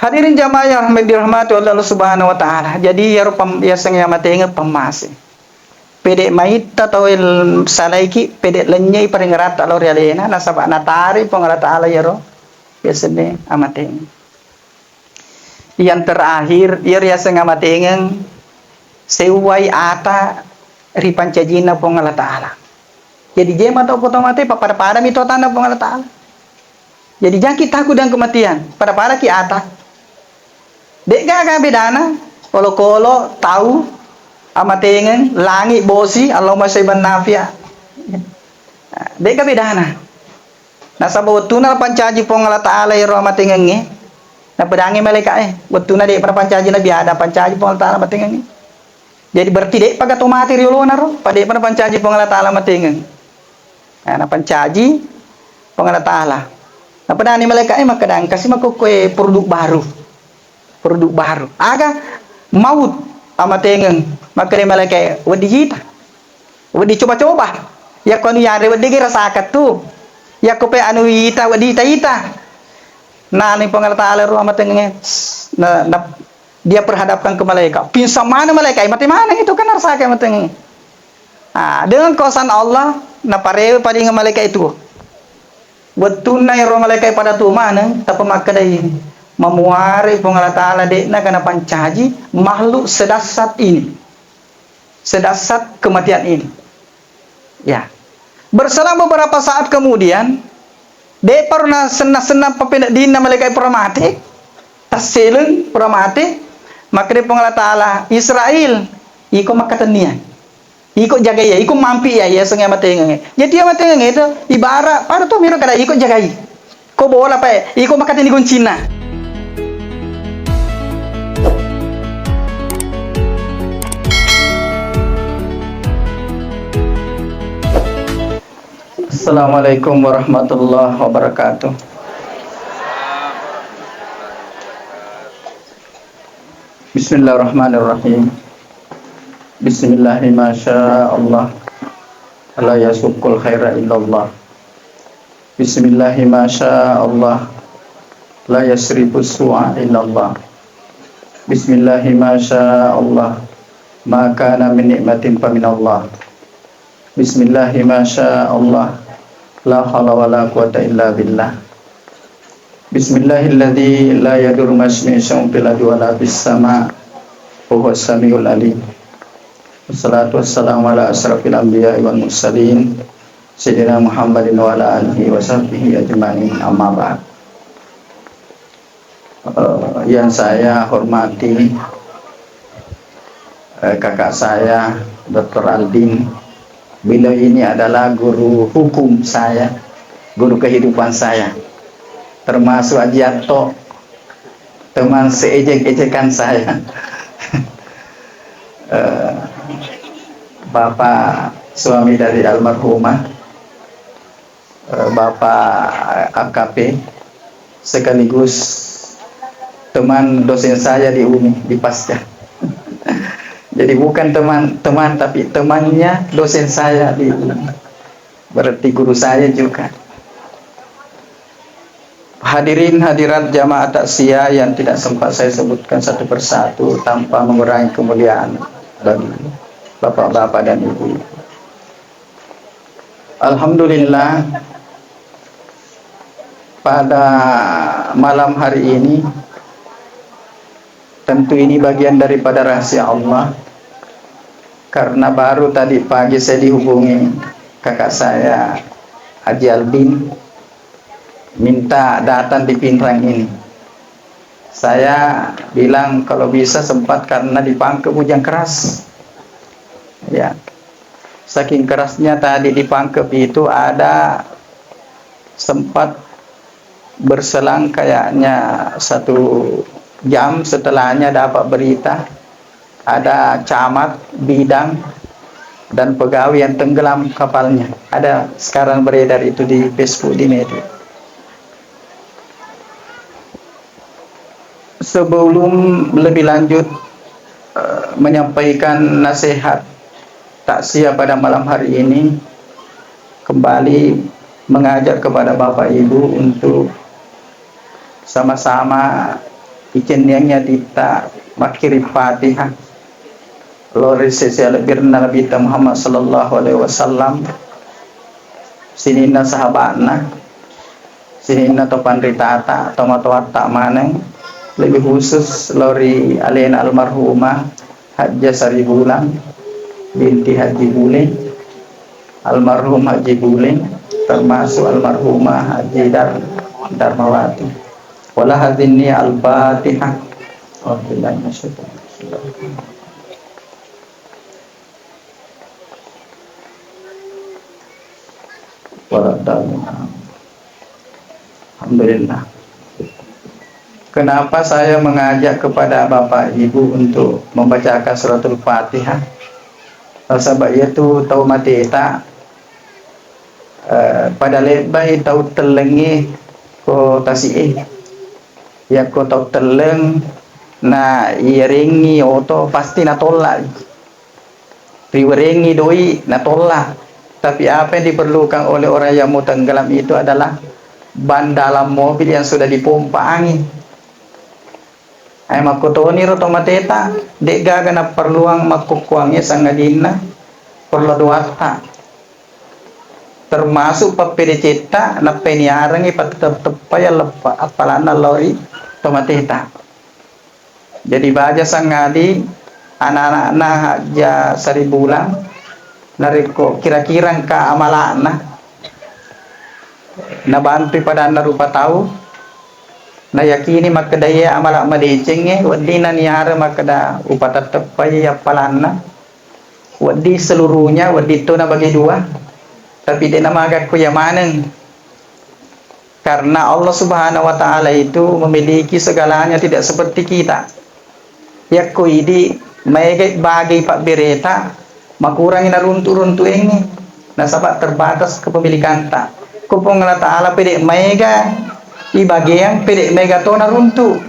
Hadirin jamaah yang dirahmati oleh Allah Subhanahu wa taala. Jadi ya ya sangya matenga pamase. Pede maita to il salaiki pede lenyai paringarat alo realena nasaba natari pengarata ala yaro. Biasanya amateng. Yang terakhir ya sangya matengeng sewai ata ripancajina pongala taala. Jadi jema to potomate pada mito tanda pongala taala. Jadi jangan takut dengan kematian. Pada ki ata. Dek gak bedana kolo tahu amatengen langit bosi Allahumma sayyiban nafia. Dek gak bedana. Nah sabu tuna pancaji pongala taala ya amatengen nge. Nah pedangi malaikat wetuna dek pada pancaji nabi ada pancaji pongala taala amatengen. Jadi berarti dek paga tomati riolona ro pada pada pancaji pongala taala amatengen. Nah pancaji pongala taala. Nah pedani malaikat makadang kasih makukue produk baru aga maut amatengen makare malaikat wadi jita wadi coba-coba ya kanu yare wadi rasakan tu ya kope anu ita wadi ita nah ni pengal taala ru amatengen nah, dia perhadapkan ke malaikat pinsa mana malaikat mati mana itu kan rasakan amatengen dengan kuasa Allah na pare pada malaikat itu betuna yang malaikat pada tu mana tapi makadai memuari pengala ta'ala dekna karena pancaji makhluk sedasat ini sedasat kematian ini ya berselang beberapa saat kemudian dia pernah senang papinak dina malaikat pramati taseleng pramati maka dia pengala ta'ala Israel iko makatania iko jaga ya iko mampi ya sengai matengeng jadi dia matengeng itu ibarat pada tuh miro kada iko jagai ko bola pa iko makatini kuncina. Assalamualaikum warahmatullahi wabarakatuh. Bismillahirrahmanirrahim. Bismillahirrahmanirrahim. La yasukul khaira illallah. Bismillahirrahmanirrahim. La yasrifus su'a illallah. Bismillahirrahmanirrahim. Ma kana min nikmatin fa minallah. Bismillahirrahmanirrahim. La haula wala quwata illa billah. Bismillahilladzi la yadurru ma'asmihi syai'un fil ardi wala fis sama' wa huwas samiul alim. Wassalatu wassalamu ala asrafil anbiya'i wal mursalin sayyidina Muhammadin wa ala alihi wa sahbihi ajma'in amma ba'd. Yang saya hormati kakak saya Dr. Aldin. Beliau ini adalah guru hukum saya, guru kehidupan saya, termasuk Ajiato, teman seejek-ejekan saya. Bapak suami dari almarhumah, Bapak AKP, sekaligus teman dosen saya di UMI, di Pasca. Jadi bukan teman-teman tapi temannya dosen saya di berarti guru saya juga. Hadirin hadirat jamaah taksiyah yang tidak sempat saya sebutkan satu persatu tanpa mengurangi kemuliaan bagi bapak-bapak dan ibu. Alhamdulillah pada malam hari ini tentu ini bagian daripada rahasia Allah. Karena baru tadi pagi saya dihubungi kakak saya Haji Albin minta datang di Pinrang ini. Saya bilang kalau bisa sempat karena di Pangkep hujan keras. Ya. Saking kerasnya tadi di Pangkep itu ada sempat berselang kayaknya 1 jam setelahnya dapat berita ada camat, bidang, dan pegawai yang tenggelam kapalnya. Ada sekarang beredar itu di Facebook, di media. Sebelum lebih lanjut menyampaikan nasihat takziah pada malam hari ini, kembali mengajak kepada Bapak Ibu untuk sama-sama icennya tita makiri Fatihah lori sesial birna Nabi Muhammad sallallahu alaihi wasallam sinina sahabatna sinina topan ritata atau matoata maneng lebih khusus lori alena almarhumah Hajjah Saribulan binti Haji Bulen, almarhum Haji Bulen, termasuk almarhumah Haji Darmawati. Wala hadini al-Fatihah. Wabillahi minasyaitonir rajim. Alhamdulillah. Kenapa saya mengajak kepada Bapak Ibu untuk membacakan suratul Fatihah? Sebab itu tahu mati tak pada lebah tahu telengi ko tasi ya ko tahu teleng na iringi oto pasti na tolak riweringi doi na tolak. Tapi apa yang diperlukan oleh orang yang mau tenggelam itu adalah ban dalam mobil yang sudah dipompa angin. Ay makutoni ro tomateta de gaga na perluang makukuangnya sangadina perlu duata termasuk papireceta na peniarang ipatetepaya lepa apalana lori tomateta. Jadi baja sangadi anak-anak Hajjah Saribulan nariko kira-kira ka amalana nabantu pada narupa tahu na yakini makadaya amala madecenge wadina niara makada upatatapaya palanna wadi seluruhnya wadi itu na bagi dua tapi dia nama agak kuyamanan karena Allah Subhanahu wa taala itu memiliki segalanya tidak seperti kita ya kuidi maege bagi pak bereta makurangi na runtu-runtu ini nasabak terbatas kepemilikan tak kupong Allah taala pede maega i bagian pede mega tona runtu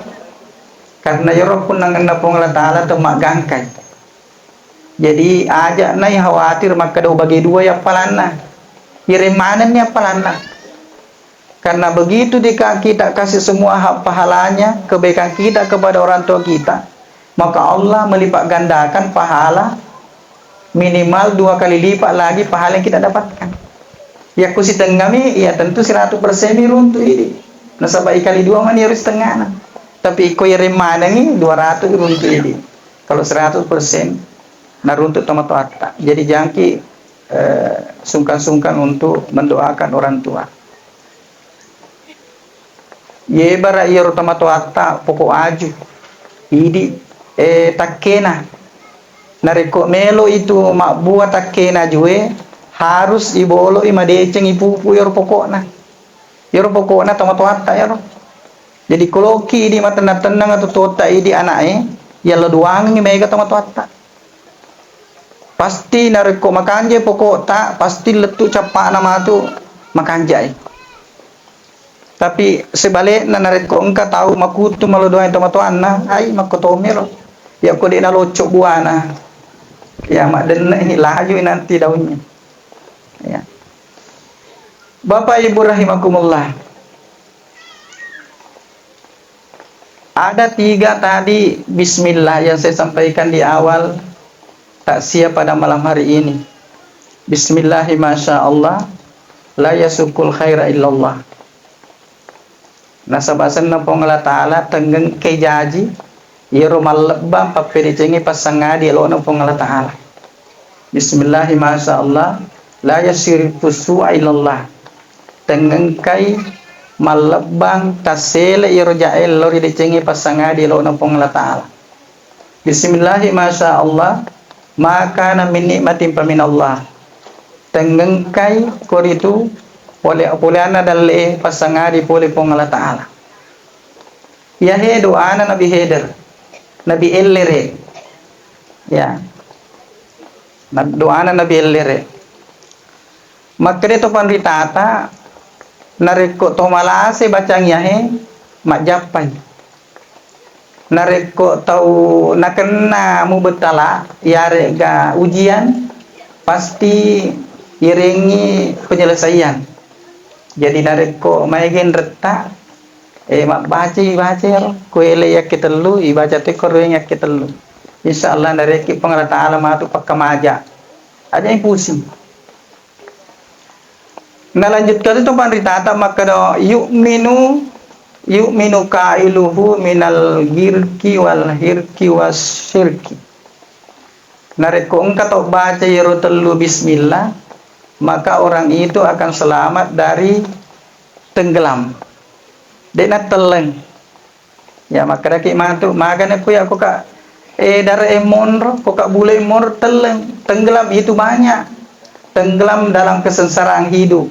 karena yoro pun nang pong Allah taala temak gangkai. Jadi aja nai khawatir maka do bagi dua ya palana kirimanan ya palana karena begitu jika kita kasih semua hak pahalanya kebaikan kita kepada orang tua kita maka Allah melipat gandakan pahala minimal 2 kali lipat lagi pahala yang kita dapatkan ya kusi tenggami ya tentu 100% runtu ini nasabah kali 2 mani harus setengah tapi ko yere mana ni 200 runtu ini kalau 100% na runtu tomato atta jadi jangki sungkan-sungkan untuk mendoakan orang tua ye bara yero tomato atta pokok aju idi takena nareko melo itu mak buat takena jue harus ibolo imadeceng ipupu yor pokokna tomato atta yaro jadi koloki di mata tenang atau tota di anake ya leduang mega tomato atta pasti nareko makanje pokok tak pasti letu capa nama tu makanjai tapi sebaliknya nareko engka tahu makutu malodoan tomato anna ai makotomero ya ko dina locok buana ya mak dena ini laju nanti daunnya ya Bapak Ibu rahimakumullah ada 3 tadi bismillah yang saya sampaikan di awal takziah pada malam hari ini bismillahi masyaallah la yasukul khaira illallah nasabasan na pong Allah Ta'ala tenggeng kejaji yero malabang papiricengi pasangadi lo na pong Allah Ta'ala bismillahi masyaallah la yasirifu su'a illallah tenggeng kai malabang tasele yero jael lo dicengi pasangadi lo na pong Allah Ta'ala bismillahi masyaallah maka na min nikmatin pamin Allah tenggeng kai koritu oleh apulana dalle pasangadi pole pong Allah Ta'ala ya he doana nabi heder nabi ellere ya doana nabi ellere makre to panritata nareko to malase bacang yahe majapai nareko tau nakena mu betala yare ga ujian pasti iringi penyelesaian jadi nareko maigen retak mak baca ya kuele ya kita lu ibaca te koreng ya kita lu insyaallah dari ki pengarah taala matu pakamaja aja yang pusing. Nah lanjutkan itu panritata maka do yuk minu kailuhu minal girki wal hirki was syirki. Nareko engkau tak baca ya telu bismillah, maka orang itu akan selamat dari tenggelam. Dena teleng. Ya maka daki mantu makan aku ya aku kak darah emonro, kok kak bule emonro tenggelam itu banyak. Tenggelam dalam kesengsaraan hidup.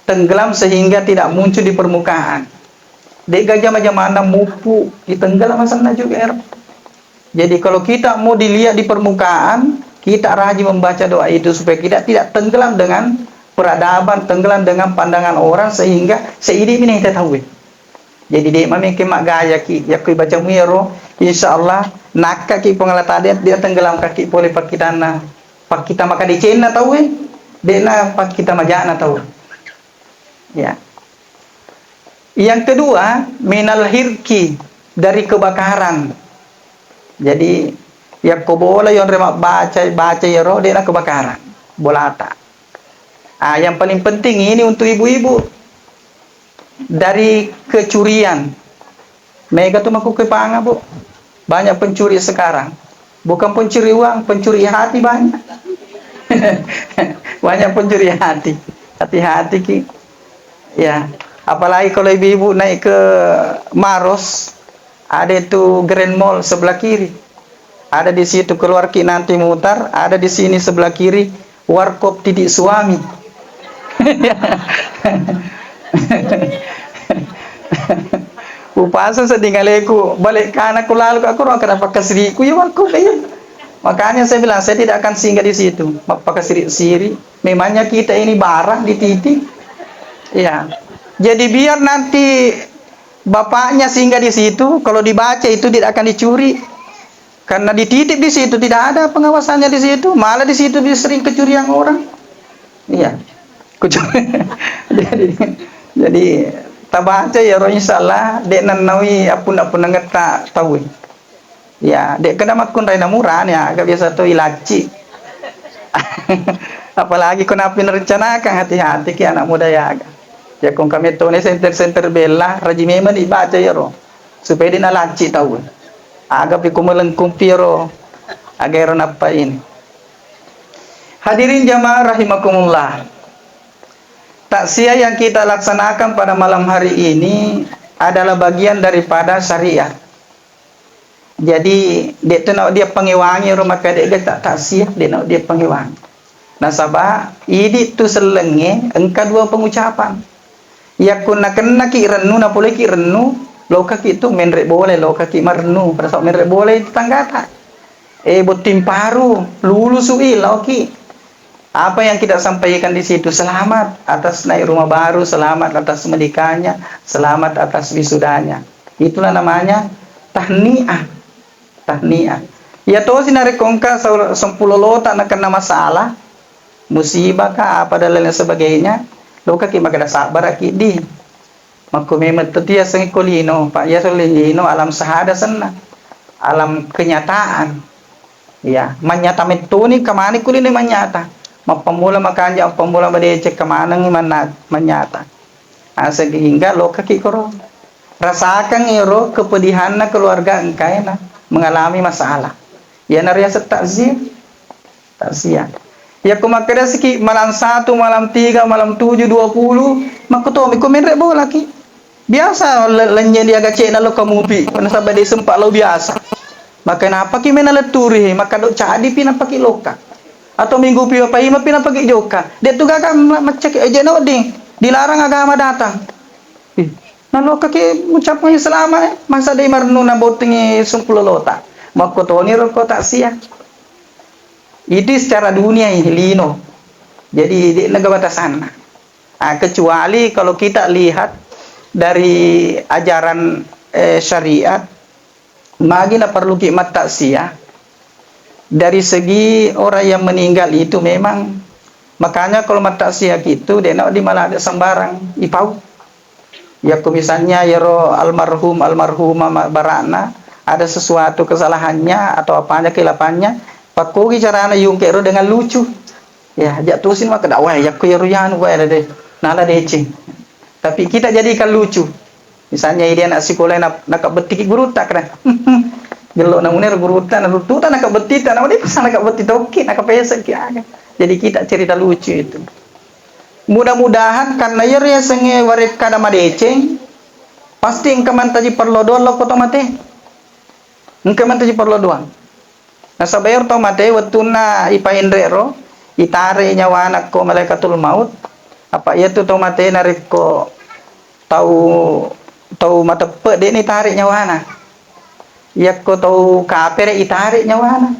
Tenggelam sehingga tidak muncul di permukaan. Dek gajah macam mana mupu di tenggelam sana juga. Jadi kalau kita mau dilihat di permukaan, kita rajin membaca doa itu supaya kita tidak tenggelam dengan peradaban, tenggelam dengan pandangan orang sehingga seidi ini kita tahu. Jadi dia memiliki mak gaya ki, ya kui baca muiro, insyaallah nak kaki pengalata dia tenggelam kaki boleh pak kita maka di Cina tahu dia na pak kita majana tahu. Ya. Yang kedua, minal hirki dari kebakaran. Jadi ya ko bola yon remak baca ya roh dia kebakaran bolata. Yang paling penting ini untuk ibu-ibu dari kecurian. Mega tuh maku kepanga bu. Banyak pencuri sekarang. Bukan pencuri uang, pencuri hati banyak. Banyak pencuri hati. Hati-hati ki. Ya, apalagi kalau ibu-ibu naik ke Maros. Ada itu Grand Mall sebelah kiri. Ada di situ keluar ki nanti mutar. Ada di sini sebelah kiri warkop titik suami. Upasa sedingaleku balik ke anakku lalu aku kenapa kesiriku ya warkop ya. Makanya saya bilang saya tidak akan singgah di situ. Pakai siri-siri. Memangnya kita ini barang di titik. Ya. Jadi biar nanti bapaknya singgah di situ, kalau dibaca itu tidak akan dicuri. Karena dititip di situ tidak ada pengawasannya di situ, malah di situ sering kecurian orang. Iya. jadi tak baca ya roh insyaallah dek nanawi apun ngeta tahu. Ya, dek kena makun raina murah ya, agak biasa tuh ilaci. Apalagi kena rencanakan hati-hati ki anak muda ya. Ya kung kami to ni center bela rajin memang dibaca ya ro supaya dia laci tahu agak pi kumelengkung piro agar apa ini. Hadirin jamaah rahimakumullah, takziah yang kita laksanakan pada malam hari ini adalah bagian daripada syariat. Jadi dia pengewangi rumah kadek dia tak takziah dia pengewangi. Nasabah ini tu selenge engka dua pengucapan. Ya kuna kena ki renu na boleh ki renu lo kaki itu menrek boleh lo kaki marnu pada saat menrek boleh tanggata botim paru lulu suil oki apa yang kita sampaikan di situ selamat atas naik rumah baru, selamat atas menikahnya, selamat atas wisudanya, itulah namanya tahniah. Ya toh sinare kongka sempulo lo tak nak kena masalah musibah kah apa dan lain sebagainya. Loka ki magada sabar ki di makumemet tetia sengi kolino pak ya solino alam sahada sana alam kenyataan ya manyata metuni kamani kulini manyata mapamula makanja pamula badece kamana ngi manyata sehingga loka ki koro rasakan iro kepedihan keluarga engkai mengalami masalah ya naria takziah. Ya kumakada siki malam 1, malam 3, malam 7, 20 makuto mi komen rebo laki. Biasa lenye dia gace na lo kamupi, kana sabay di sempak lo biasa. Maka napa ki mena leturi, maka do cadi pina paki loka. Atau minggu pi pa ima pina paki joka. Dia tu gaga macak aja no ding. Dilarang agama datang. Na loka ki ucapnya selama masa dai marnu na botingi 10 lota. Makuto ni ro ko tak sia. Itu secara dunia ini lino. Jadi di negara batasan. Kecuali kalau kita lihat dari ajaran syariat, magina perlu khidmat takziah. Dari segi orang yang meninggal itu memang makanya kalau takziah gitu dia nak di malah ada sembarang ipau. Ya misalnya ya almarhum almarhumah barana ada sesuatu kesalahannya atau apanya kelapannya, pakogi carana yung kero dengan lucu. Ya, jak tusin mah kada wah ya ko yan wah deh. Nala decing. Tapi kita jadikan lucu. Misalnya dia nak sekolah nak betik guru tak kena. Gelo na uner guru tak na rututan nak betita na dia pasal nak betita oke nak pesek ya. Jadi kita cerita lucu itu. Mudah-mudahan karena ya senge waret kada madeceng pasti engkau mantaji perlo doang lo koto mate. Engkau mantaji perlo doang. Nah sabayar to mate watuna ipaindrero itare nyawa anak ko malaikatul maut apa ia tu to mate narik ko tahu matepe de ni tarik nyawa anak. Ia ko tahu kapere itarik nyawa anak.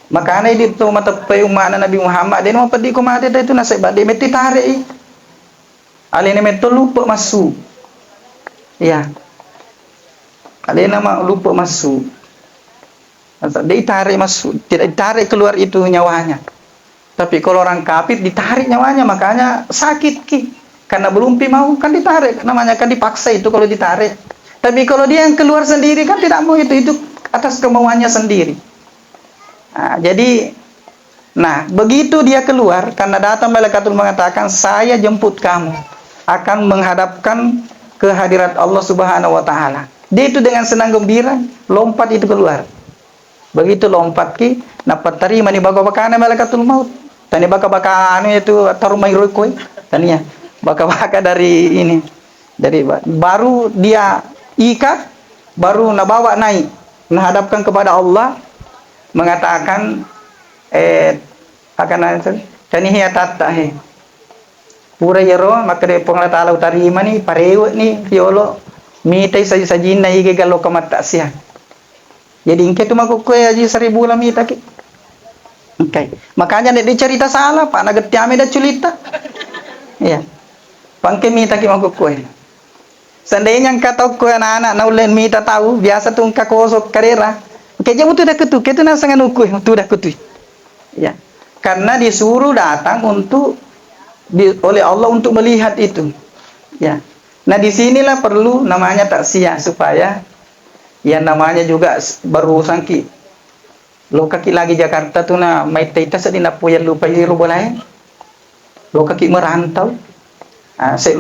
Makanya di tu matepe umat Nabi Muhammad de no pedi ko mate itu nasib bade meti tarik. Alene meto lupa masuk. Ya. Alena mah lupa masuk. Dia ditarik masuk, tidak ditarik keluar itu nyawanya. Tapi kalau orang kafir ditarik nyawanya, makanya sakit ki. Karena belum mau kan ditarik, namanya kan dipaksa itu kalau ditarik. Tapi kalau dia yang keluar sendiri kan tidak mau itu atas kemauannya sendiri. Nah, jadi, begitu dia keluar karena datang malaikatul mengatakan saya jemput kamu akan menghadapkan kehadirat Allah Subhanahu wa taala. Dia itu dengan senang gembira lompat itu keluar. Begitu lompat ki dapat terima ni baka-bakana malaikatul maut. Tani baka-baka itu tarumai rokoi tania. Baka-baka dari ini. Dari baru dia ikat baru nabawa naik menghadapkan kepada Allah mengatakan akan tani hiya tatta he. Pura yero maka de pongla taala utarima ni parewo ni fiolo mitai saji-sajin na ige galo kamata siya. Jadi ingke tu makukue aji 1000 lami taki. Okay. Makanya dia cerita salah, Pak nagetiame dah culita. Iya. Pangke mita ki makukue. Seandainya engkau tahu kue anak-anak naulen mita tahu, biasa tu engkau kosok karera. Kayaknya tu dah ketu, ketu nasangan ukue, tu dah ketu. Ya. Karena disuruh datang untuk oleh Allah untuk melihat itu. Ya. Nah disinilah perlu namanya taksiyah supaya ya namanya juga baru sangki lo kaki lagi Jakarta tuh mai taita sedina puya lupa iru boleh lo kaki merantau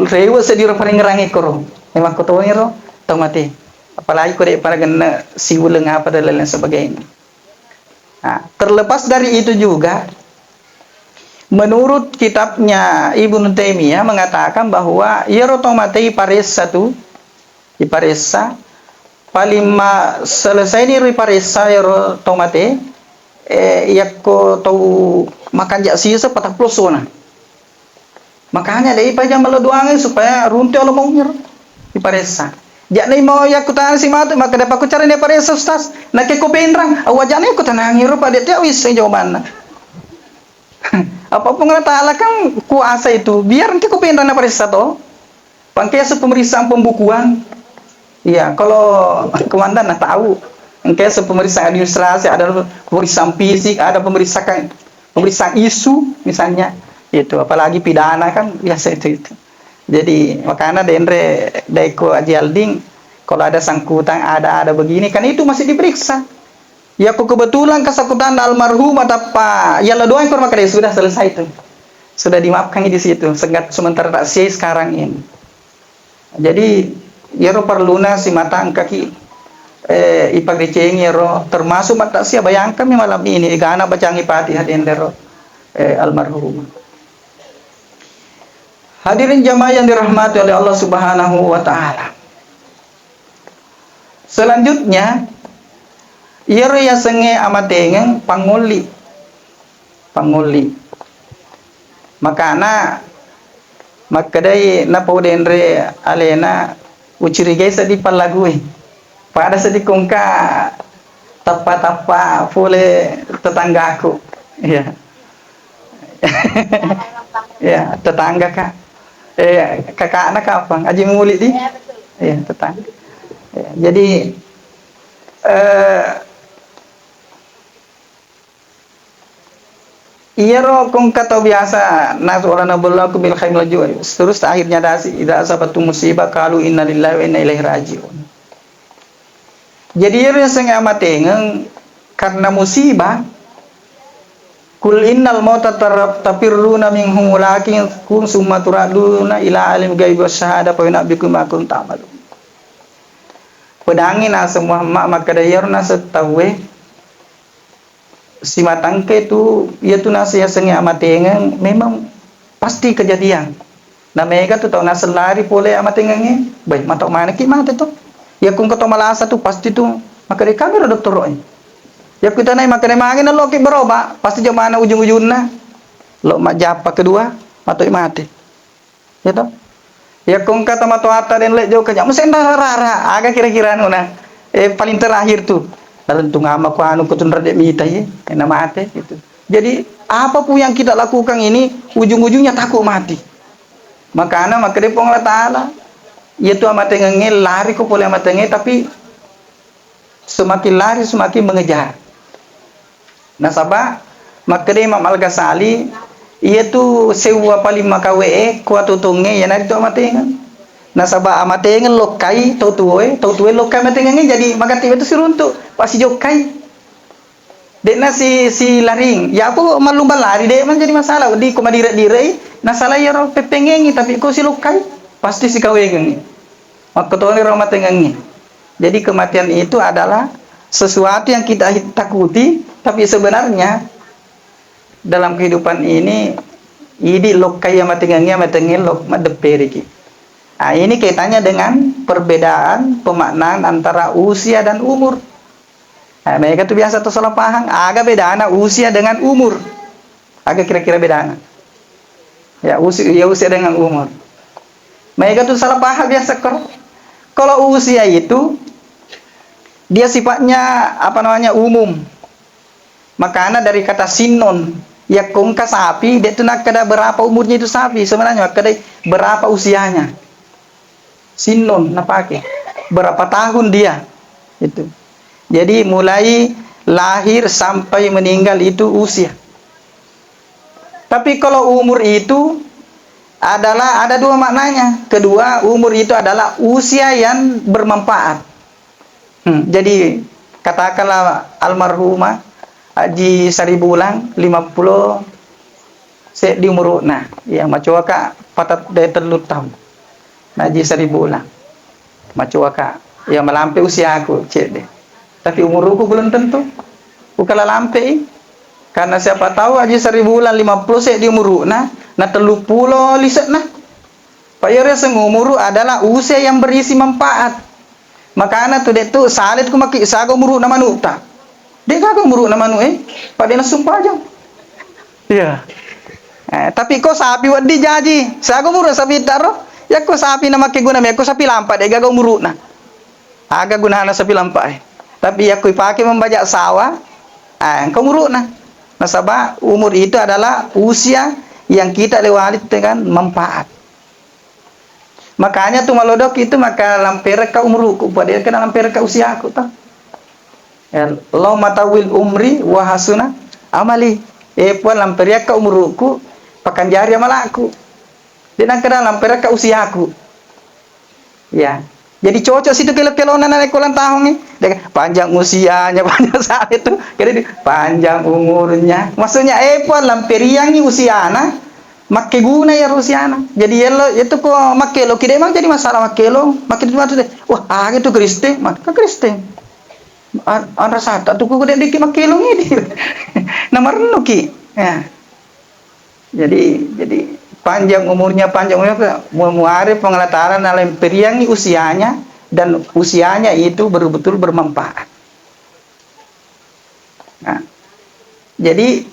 rewa sedira paling ngerangi koro memang ko tawon ro tau mati apalagi ko de para gena siwuleng apa dan lain sebagainya. Terlepas dari itu juga menurut kitabnya Ibnu Taimiyah mengatakan bahwa iero tomate iparesa tu iparesa palima selesai ni riparesa ya tomate yakko tau makan jak sisa patah plosona makanya dai pajang melodoangan supaya runti Allah mau ngir riparesa jak nai mau yakko tan si matu maka dapat ku cari ni paresa ustaz nak ko pendrang awajane ko tanang ngir pada dia wis jawaban apapun Allah Ta'ala kan kuasa itu biar nanti ko pendrang na paresa to pangkesa pemeriksaan pembukuan. Iya, kalau komandan tahu, engkau pemeriksaan administrasi, ada pemeriksaan fisik, ada pemeriksaan isu, misalnya, itu. Apalagi pidana kan biasa itu. Jadi makanya Dendre Daiko Ajialding, kalau ada sangkutan, ada begini, kan itu masih diperiksa. Ya, kok kebetulan kesangkutan almarhum atau apa, ya lo doang maka dia sudah selesai itu, sudah dimaafkan di situ. Sementara tak sih sekarang ini. Jadi yero perluna si matang kaki ipagdiceng yero termasuk mata sia bayangkan malam ini gana bacangi Fatihah dendero almarhum. Hadirin jamaah yang dirahmati oleh Allah Subhanahu wa taala. Selanjutnya yero ya senge amatengeng panguli. Makana makadai na podendre alena ucurigai sedih palagui pada sedih kongka tapa boleh tetanggaku ya ya tetangga kak kakak anak apa aji mulit di ya tetangga ya, jadi Iya roh kong kata biasa nas orang nabulah aku bil khair laju. Terus akhirnya dasi idza asabatu musibah qalu inna lillahi wa inna ilaihi rajiun. Jadi ya sengaja matengeng karena musibah kul innal mauta tafirruna minhu walakin kun summa turaduna ila alim ghaib wasyahada fa yunabbiukum ma kuntum ta'malun. Pedangin semua mak maka dayarna setawe si matangke itu ia tu nasi yang sengaja matengeng memang pasti kejadian. Nah mereka tu tahu nasi lari pole amatengengnya baik matok mana ki mate tu. Ya kung kato malasa tu pasti tu maka dia kamera dokter roy. Ya kita naik maka dia mangin lo ki beroba pasti jauh mana ujung-ujungnya lo mak japa kedua matok mati. Ya toh. Ya kung kata mato ata dan lek jauh kerja mesti rara agak kira-kira nuna paling terakhir tu dalam tungama ku anu kutun rade mita ye kena mati gitu. Jadi apapun yang kita lakukan ini ujung-ujungnya takut mati. Makanya maka dia Allah Taala yaitu amatengenge lari ko boleh amatenge tapi semakin lari semakin mengejar. Nasabah maka dia Imam Al-Ghazali yaitu sewa paling makawe kuatu tunge ya nari tu amatenge. Nasabah amatenge lokai tautuwe lokai amatengenge jadi maka tiba itu siruntuk pasti jokai. Dek si laring ya aku malumba lari dek man jadi masalah di kumadire-dire nasalah ya ro pepengengi tapi ko si lokai pasti si kawengi. Maka tuan rahmat tengangi. Jadi kematian itu adalah sesuatu yang kita takuti, tapi sebenarnya dalam kehidupan ini idi lokai matengangnya matengin lok madeperiki. Nah, ini kaitannya dengan perbedaan pemaknaan antara usia dan umur. Nah, mereka tuh biasa tuh salah paham, agak beda anak usia dengan umur. Agak kira-kira beda anak. Ya usia dengan umur. Mereka tuh salah paham biasa kalau usia itu dia sifatnya apa namanya umum. Makanya dari kata sinon ya kongka sapi dia tuh nak kada berapa umurnya itu sapi sebenarnya kada berapa usianya. Sinon napake berapa tahun dia itu. Jadi mulai lahir sampai meninggal itu usia. Tapi kalau umur itu ada dua maknanya. Kedua, umur itu adalah usia yang bermanfaat. Jadi katakanlah almarhumah Haji Saribulang 50 se di umur nah ya macuaka patat de telut tahun. Haji Saribulang macuaka ya melampai usia aku cek deh. Tapi umurku belum tentu. Ukala lampai. Karena siapa tahu Haji Saribulan 50 se di umur nah 30 liset nah. Payare sengumuru adalah usia yang berisi manfaat. Makanya tu dek tu salit ku maki sago muru na manuta. Dek kago muru na manu pada na sumpah aja. Iya. Tapi kok sapi wadi jaji. Sago muru sapi taro. Ya ko sapi na maki guna me ko sapi lampa dek gago muru na. Aga guna na sapi lampa Tapi ya ko ipake membajak sawah. Engkau muru na. Nasabah umur itu adalah usia yang kita lewati dengan manfaat. Makanya tuh malodok itu maka lampere ka umurku pada kena lampere ka usia aku tah. Allah matawil umri wa hasuna amali. Puan lampere ka umurku pakan jari amalaku. Dia kena lampere ka usia aku. Ya. Jadi cocok situ kelo-kelonan naik kolan tahun nih. Panjang usianya, panjang saat itu. Jadi panjang umurnya. Maksudnya puan lamperiang nih usiana. Makke guna ya usiana. Jadi itu kok makke lo kira emang jadi masalah makke lo. Makke itu maksudnya. Wah, gitu Kristen, maka Kristen. Anda sata tuh kok dikit makke lo ini. Nomor nuki. Ya. Jadi panjang umurnya memuari pengelataran dalam periangi usianya dan usianya itu betul-betul bermanfaat. Nah, jadi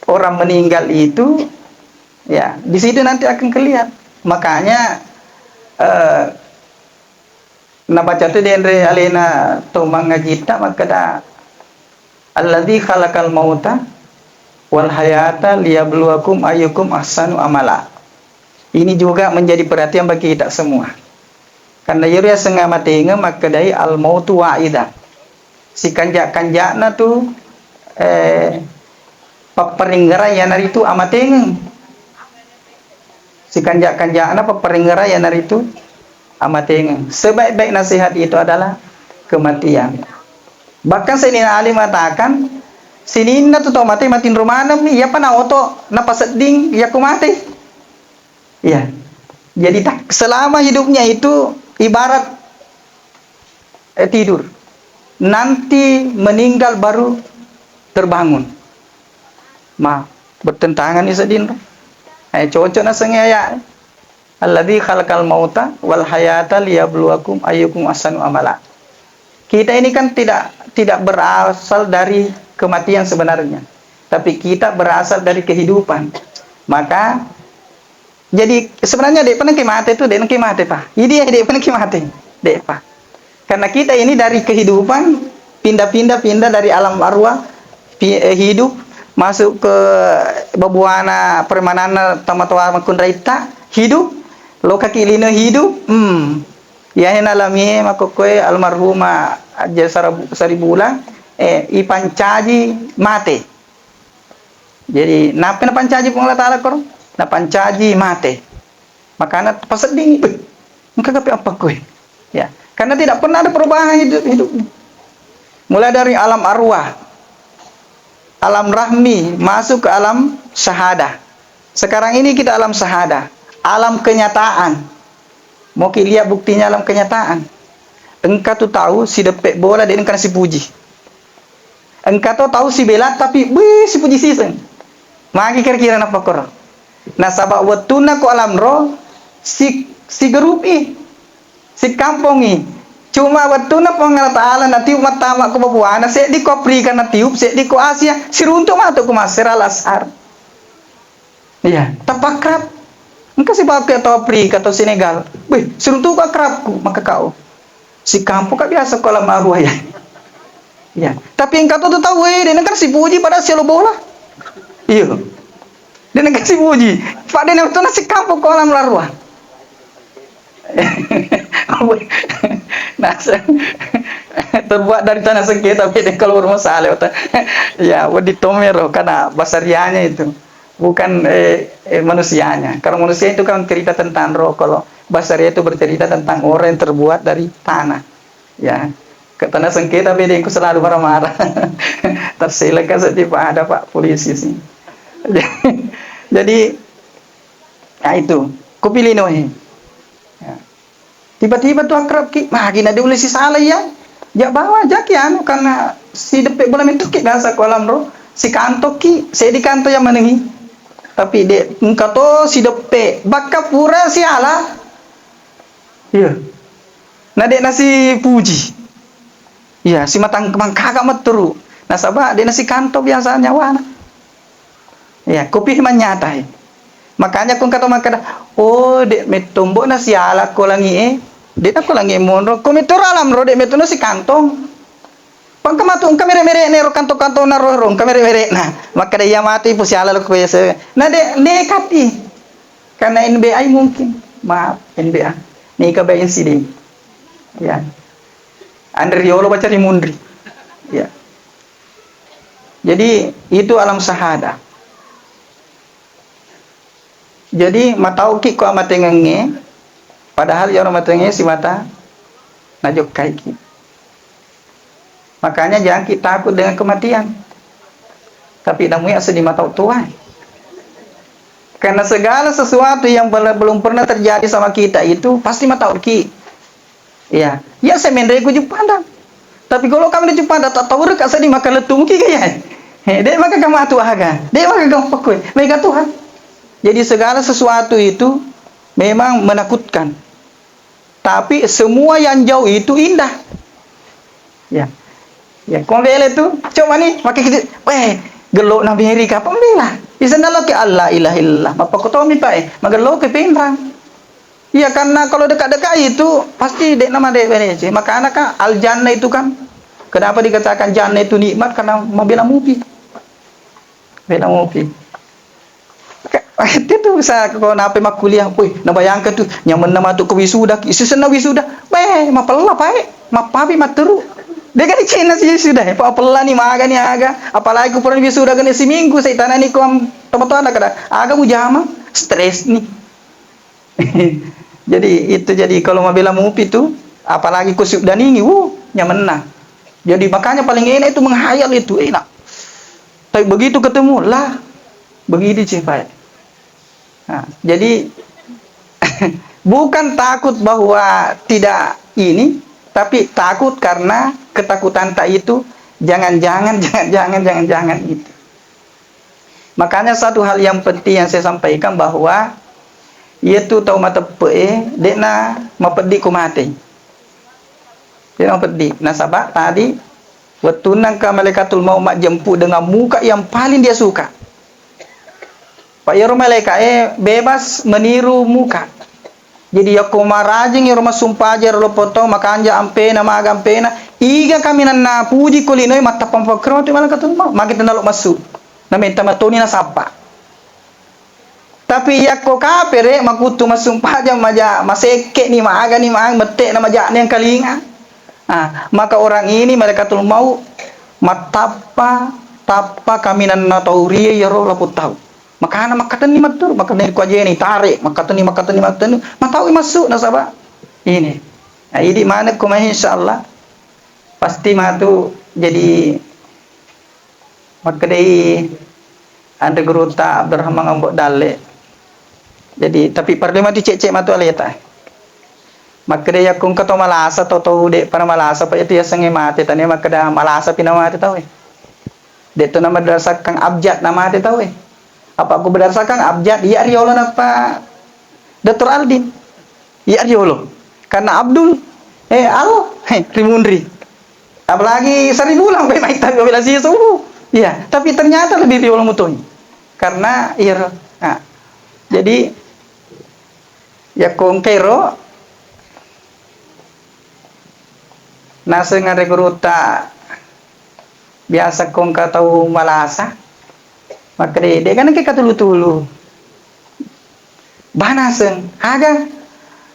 orang meninggal itu ya di situ nanti akan kelihatan. Makanya nabaca tu dendre alena tomang ngajita makada alladzi khalaqal mauta wal hayata liyabluwakum ayyukum ahsanu amala. Ini juga menjadi perhatian bagi kita semua. Karena yuria senga matenga makadai al mautu wa'ida. Si kanjak-kanjakna tu Paparinggara ya naritu amateng. Si kanjak-kanjak na paparinggara ya naritu amateng. Sebaik-baik nasihat itu adalah kematian. Bahkan Sayyidina Ali mengatakan, sinin na to mati matin rumanam ni ya pana oto na paseding ya kumati. Ya. Jadi selama hidupnya itu ibarat tidur. Nanti meninggal baru terbangun. Bertentangan ni sedin. Cocok na sengaya. Alladzi khalaqal mauta wal hayata liyabluwakum ayyukum ahsanu amala. Kita ini kan tidak berasal dari kematian sebenarnya, tapi kita berasal dari kehidupan. Maka jadi sebenarnya dek pernah mati itu dek mati pak. Ini dek pernah mati dek pak. Karena kita ini dari kehidupan pindah dari alam arwah hidup masuk ke babuana permanana tamatoa makunraita hidup loka kilino hidup ya henalami makokoe almarhuma aja saribula ipancaji mate. Jadi napa na pancaji pong latala kor na pancaji mate. Makanya paseding engkau kape apa kowe ya karena tidak pernah ada perubahan hidup mulai dari alam arwah alam rahmi masuk ke alam syahada. Sekarang ini kita alam syahada, alam kenyataan. Mau lihat buktinya alam kenyataan. Engkau tuh tahu si depek bola dia engkau si puji. Engkau tuh tahu si belat tapi si puji sisen. Magi kira-kira apa kor? Nah sabak wetuna ko alam roh si gerupi si kampongi. Cuma wetuna pengalat ala na tiup matama ko babuana se di ko Afrika na tiup se di ko Asia si runtung mato ko maseral asar. Iya, tapakrap. Engkau si pakai atau Afrika atau Senegal. Si runtung ko akrabku maka kau. Si kampung ka biasa ko alam arwah ya. Iya, tapi engkau tuh tahu dia kan si puji pada si bola. Iya. Dia kan si puji. Pak dia itu si kampung ko alam arwah. Nah, terbuat dari tanah sengketa beda kalau bermasalah ya di tomero karena basarianya itu bukan manusianya. Kalau manusia itu kan cerita tentang roh, kalau basaria itu bercerita tentang orang yang terbuat dari tanah ya. Ke tanah sengketa beda yang selalu marah-marah tersilakan setiap ada pak polisi sih. Jadi nah itu kupilih nohi. Tiba-tiba tuh akrab ki, gina dia si salah ya. Ya bawa aja ki anu karena si depek bola itu ki biasa kolam roh. Si kanto ki, saya di kanto yang menengi. Tapi dek engkau to si depek baka pura si ala. Iya. Nah dek nasi puji. Iya, si matang kemang kakak meturu. Nah sabak dek nasi kanto biasanya wana. Iya, kopi menyatai. Makanya kung kata makada, oh dek metombo nasi ala ko langi dia aku lagi mono komitor alam ro de metuno si kantong pangkamatu kamere-mere nero kanto-kanto na ro kamere-mere nah maka dia mati pusi ala ko ya nah de nekati karena NBA mungkin maaf NBA nih kabayin siding ya Andre Riolo baca di mundri ya jadi itu alam sahada. Jadi matau ki ko amatengenge padahal ya orang matengenge si mata najok kaiki. Makanya jangan kita takut dengan kematian. Tapi namu ya sedih matau tuai. Karena segala sesuatu yang belum pernah terjadi sama kita itu pasti matau ki. Ya, ya semendre ku jupanda. Tapi kalau kami di jupanda tak tahu rek sedih maka letung ki kaya. Dek maka kamu atu aga. Dek maka kamu pakoi. Mega Tuhan. Jadi segala sesuatu itu memang menakutkan. Tapi semua yang jauh itu indah. Ya. Ya, konvele itu coba nih pakai gitu. Gelok na Amerika pembela. Bisa nalo ke Allah ilaha illallah. Mapakotomi pak magelo ke pinrang. Iya karena kalau dekat-dekat itu pasti dek nama dek benece. Maka anak kan al jannah itu kan kenapa dikatakan jannah itu nikmat karena membela mupi. Bela mupi. Itu bisa kalau nape mak kuliah, nabayangkan tuh nyaman nama tuh ke wisuda, isi sena wisuda, mapala pae, mapapi materu, Dia kan di China sih sudah, apa pelan nih maga nih aga, apalagi ku pernah sudah kan seminggu saya tanah nih kom teman-teman ada aga mujama stres nih. Jadi kalau mau bilang mupi itu, apalagi kusuk dan ini, nyaman nah. Jadi makanya paling enak itu menghayal itu enak. Tapi begitu ketemu lah, begitu sih Pak. Nah, jadi bukan takut bahwa tidak ini, tapi takut karena ketakutan tak itu jangan-jangan itu. Makanya satu hal yang penting yang saya sampaikan bahwa yaitu tahu mata dekna mapedi ku mati. Dia mapedi. Nah sabak tadi wetunang ka malaikatul maut mak jemput dengan muka yang paling dia suka. Pak Yaro malaikat bebas meniru muka. Jadi ya kumarajing ya rumah sumpah aja lo potong makanja ampena maga ampena iga kami na puji kulinoy mata pampakro ti malaikatul maut makita nalo masuk. Na minta matuni na sapa. Tapi ya ko kapere makutu masumpah aja maja maseke ni maaga ni maang mete na maja yang kalinga. Maka orang ini malaikatul maut matapa kami na tauri ya ro laput tahu. Makana makatan ni matur, makana ni kuaje ni tarik, makatan ni matau masuk na saba. Ini. Nah, ini mana kuma insyaallah pasti matu jadi makadai ada geruta Abdurrahman ngambok dale. Jadi tapi parde mati cek matu aleta. Makadai akong kato malasa to de para malasa pa itu ya sange mati tani makada malasa pinamati tahu. Dito na madrasak kang abjad na mati tahu. Apa aku berdasarkan abjad ya riolo apa Dr. Aldin ya riolo karena Abdul Rimundri apalagi 1000 ulang baik tak bila sih ya tapi ternyata lebih riolo mutoy karena jadi ya kongkero nasa nga regruta biasa kong katau malasa makre de kan ke katulu-tulu banasen aga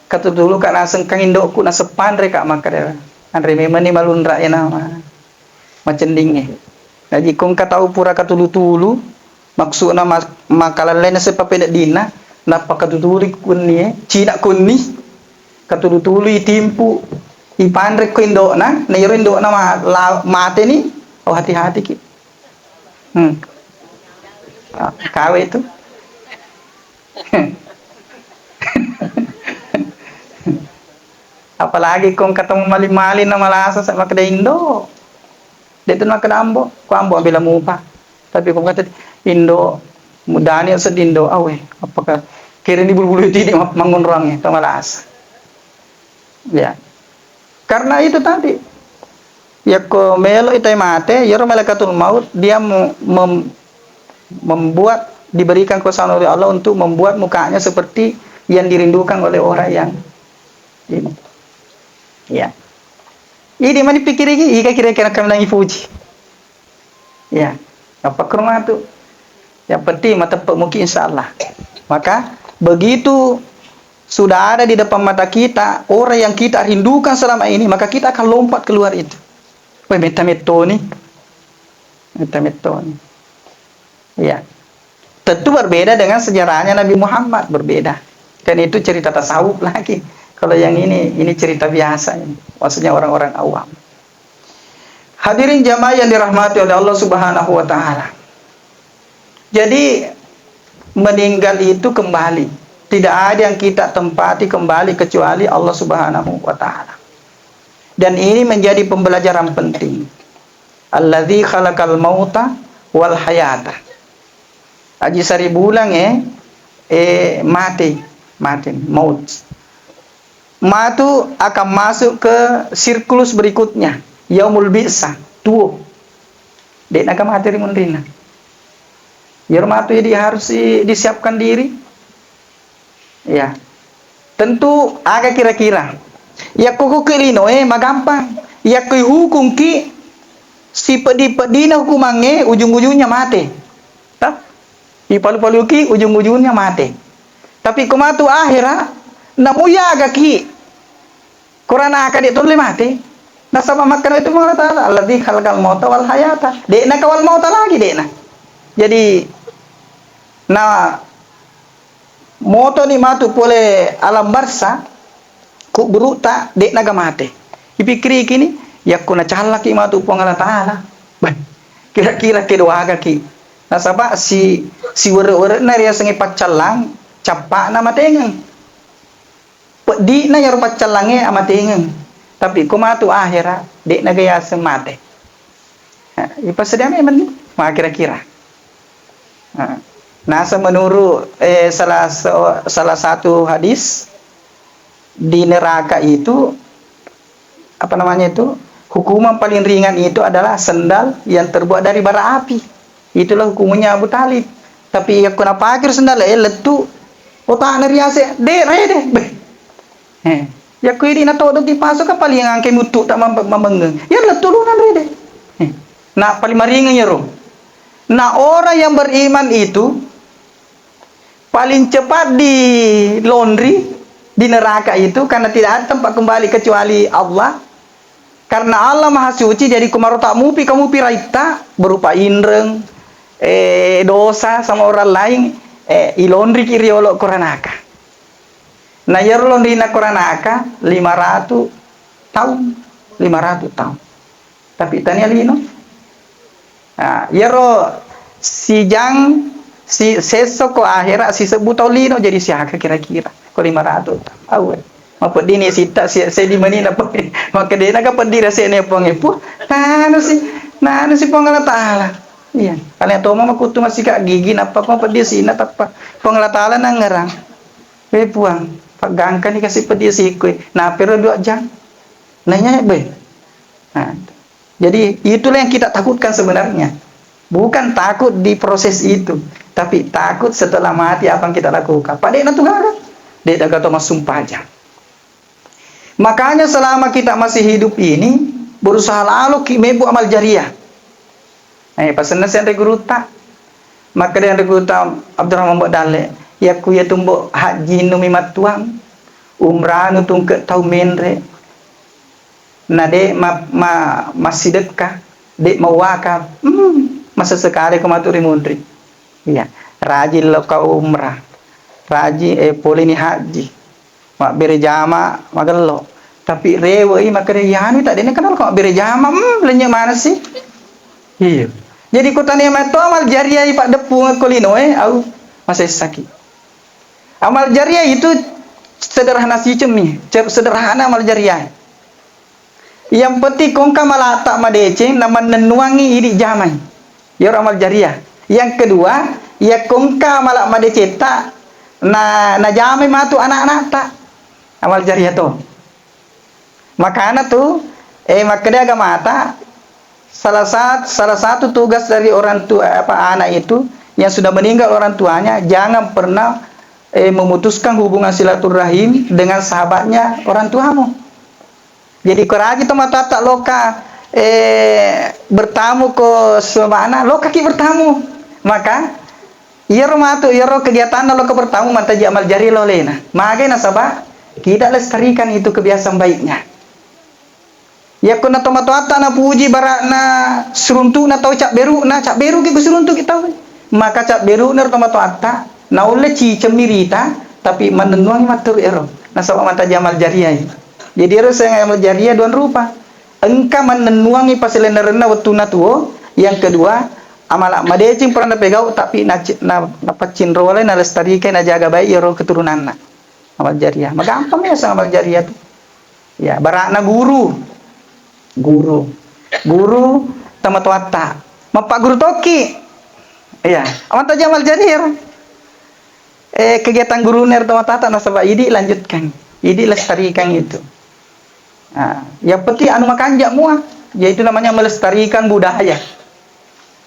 katulu kana seng kang indokku na sepan reka makre andre memang ni malunra ena macendinge jadi kong katau pura katulu-tulu maksudna makalalen se papeda dina napa katuturi kunni cina kunni katulu-tulu itimpu ipandre ko indokna na iro indokna mate ni hati-hati ki KW itu apalagi kung katong mali-mali na malasa sa makada Indo dito na kadambo ko ambo bila mo pa tapi kung kata Indo mudani sa Indo apakah kira ni bulu-bulu itu di mangunrangnya to malasa ya karena itu tadi ya ko melo itay mate yoro malaikatul maut dia membuat diberikan kuasa oleh Allah untuk membuat mukanya seperti yang dirindukan oleh orang yang ini. Ya. Ini mana pikir ini? Ika kira-kira kami lagi puji. Ya. Apa kerumah tu? Yang penting mata mungkin insyaallah. Maka begitu sudah ada di depan mata kita orang yang kita rindukan selama ini, maka kita akan lompat keluar itu. Wah, meta-meto nih. Meta-meto nih. Ya, tentu berbeda dengan sejarahnya Nabi Muhammad berbeda. Kan itu cerita tasawuf lagi. Kalau yang ini cerita biasa, maksudnya orang-orang awam. Hadirin jamaah yang dirahmati oleh Allah Subhanahu Wa Taala. Jadi meninggal itu kembali. Tidak ada yang kita tempati kembali kecuali Allah Subhanahu Wa Taala. Dan ini menjadi pembelajaran penting. Alladzi khalaqal mauta wal hayata. Haji 1000 ulang mati maut. Matu akan masuk ke siklus berikutnya yaumul bi'sah tuh. Dek nak mati rimundina. Ya matu jadi harus disiapkan diri. Ya. Tentu agak kira-kira. Ya koko kelino magampang. Ya kui hukum ki si pedina hukumannya ujung-ujungnya mati. Ipalu-palu ki ujung-ujungnya mati. Tapi kumatu akhirat namuya gaki. Korana akan itu mati. Nasaba makan itu Allah Ta'ala alladzi khalaqal mauta wal hayata. Dekna kawal mauta lagi dekna. Jadi na moto ni matu pole alam barsa ku beruta dekna gamate. Ipikiri kini yakuna chalak ki matu pong Allah Ta'ala. Kira-kira kedua ki. Nasaba si were-were na riya sengi paccalang capa na matengen. Di na yaro paccalange amatengen. Tapi kumatu akhira dek na gaya semate. Ipasadiam eman ma kira-kira. Nasa menurut salah satu hadis di neraka itu apa namanya itu hukuman paling ringan itu adalah sendal yang terbuat dari bara api. Itulah hukumannya Abu Talib. Tapi ya kuna pakir sendal letu otak nariase dek deh. Ya kuiri na todo di pasok ka paling angke mutu tak mamengeng. Ya lah tulunan rede. Nah paling maringan ya roh. Nah orang yang beriman itu paling cepat di laundry di neraka itu karena tidak ada tempat kembali kecuali Allah. Karena Allah Maha Suci jadi kumaru tak mupi kamu piraita berupa indreng dosa sama orang lain ilondri kiri olok koranaka. Nah yarlon dina koranaka 500 tahun 500 tahun. Tapi tanya lino. Nah, yaro si jang si seso ko akhirat si sebutau lino jadi siaka kira-kira ko 500 tahun. Awe. Mapa dini sita si di manina po. Maka dina ka pendira se ne pongepu. Nano si pongala taala. Iya. Kalian to mama kutu masih kak gigi napa pa dia sina tapa. Pongala taala nang ngarang. Puang. Pagangkan dikasih pedia si kue. Nah, pero 2 jam. Nanya be. Nah, jadi itulah yang kita takutkan sebenarnya. Bukan takut di proses itu, tapi takut setelah mati apa yang kita lakukan. Pak Dek natugara. Dek daga to sumpah aja. Makanya selama kita masih hidup ini berusaha lalu mebu amal jariah. Pasan nasian reguruta. Maka dia reguruta Abdurrahman Bodale. Ya ku ya tumbo haji nu mimatuang umrah nu tungke tau menre nade masih dekat dek mawaka masa sekali ke maturi mundri iya rajin lo kau umrah rajin polini haji mak bere jama magelo tapi rewe mak yanu tak dene kenal kok bere jama lenya mana sih iya jadi kota ni mato amal jariah pak depu kolino au masih sakit. Amal jariah itu sederhana sih cemi, sederhana amal jariah. Yang penting kongka malata madeceng nama nenuangi idi jamai. Ya amal jariah. Yang kedua, ya kongka malak madeceta na jamai matu anak-anak tak amal jariah tuh. Makanya tuh maka dia agama mata salah satu tugas dari orang tua anak itu yang sudah meninggal orang tuanya jangan pernah memutuskan hubungan silaturahim dengan sahabatnya orang tuamu. Jadi keraji teman tata loka bertamu ke semana loka ki bertamu. Maka iro kegiatan loka bertamu mata amal jari lo lena. Maka nasabah kita lestarikan itu kebiasaan baiknya. Ya kuna tomato ata na puji barakna seruntu na tau cak beru ki seruntu kita. Maka cak beru na tomato ata na oleh cemirita tapi menenungi matur ero nasaba mata jamal jariah jadi ero saya amal jariah 2 rupa engka menenungi pasilenerna watuna tuo yang kedua amal madecing pernah pegau tapi na pacin role na lestarikan na jaga baik ero keturunanna amal jariah magampang ya sama amal jariah tu ya barakna guru tamatwata mapak guru toki iya amal jamal jariah kegiatan guru ner tata nasabah idi lanjutkan idi lestarikan itu yang penting anu makanjak mua yaitu namanya melestarikan budaya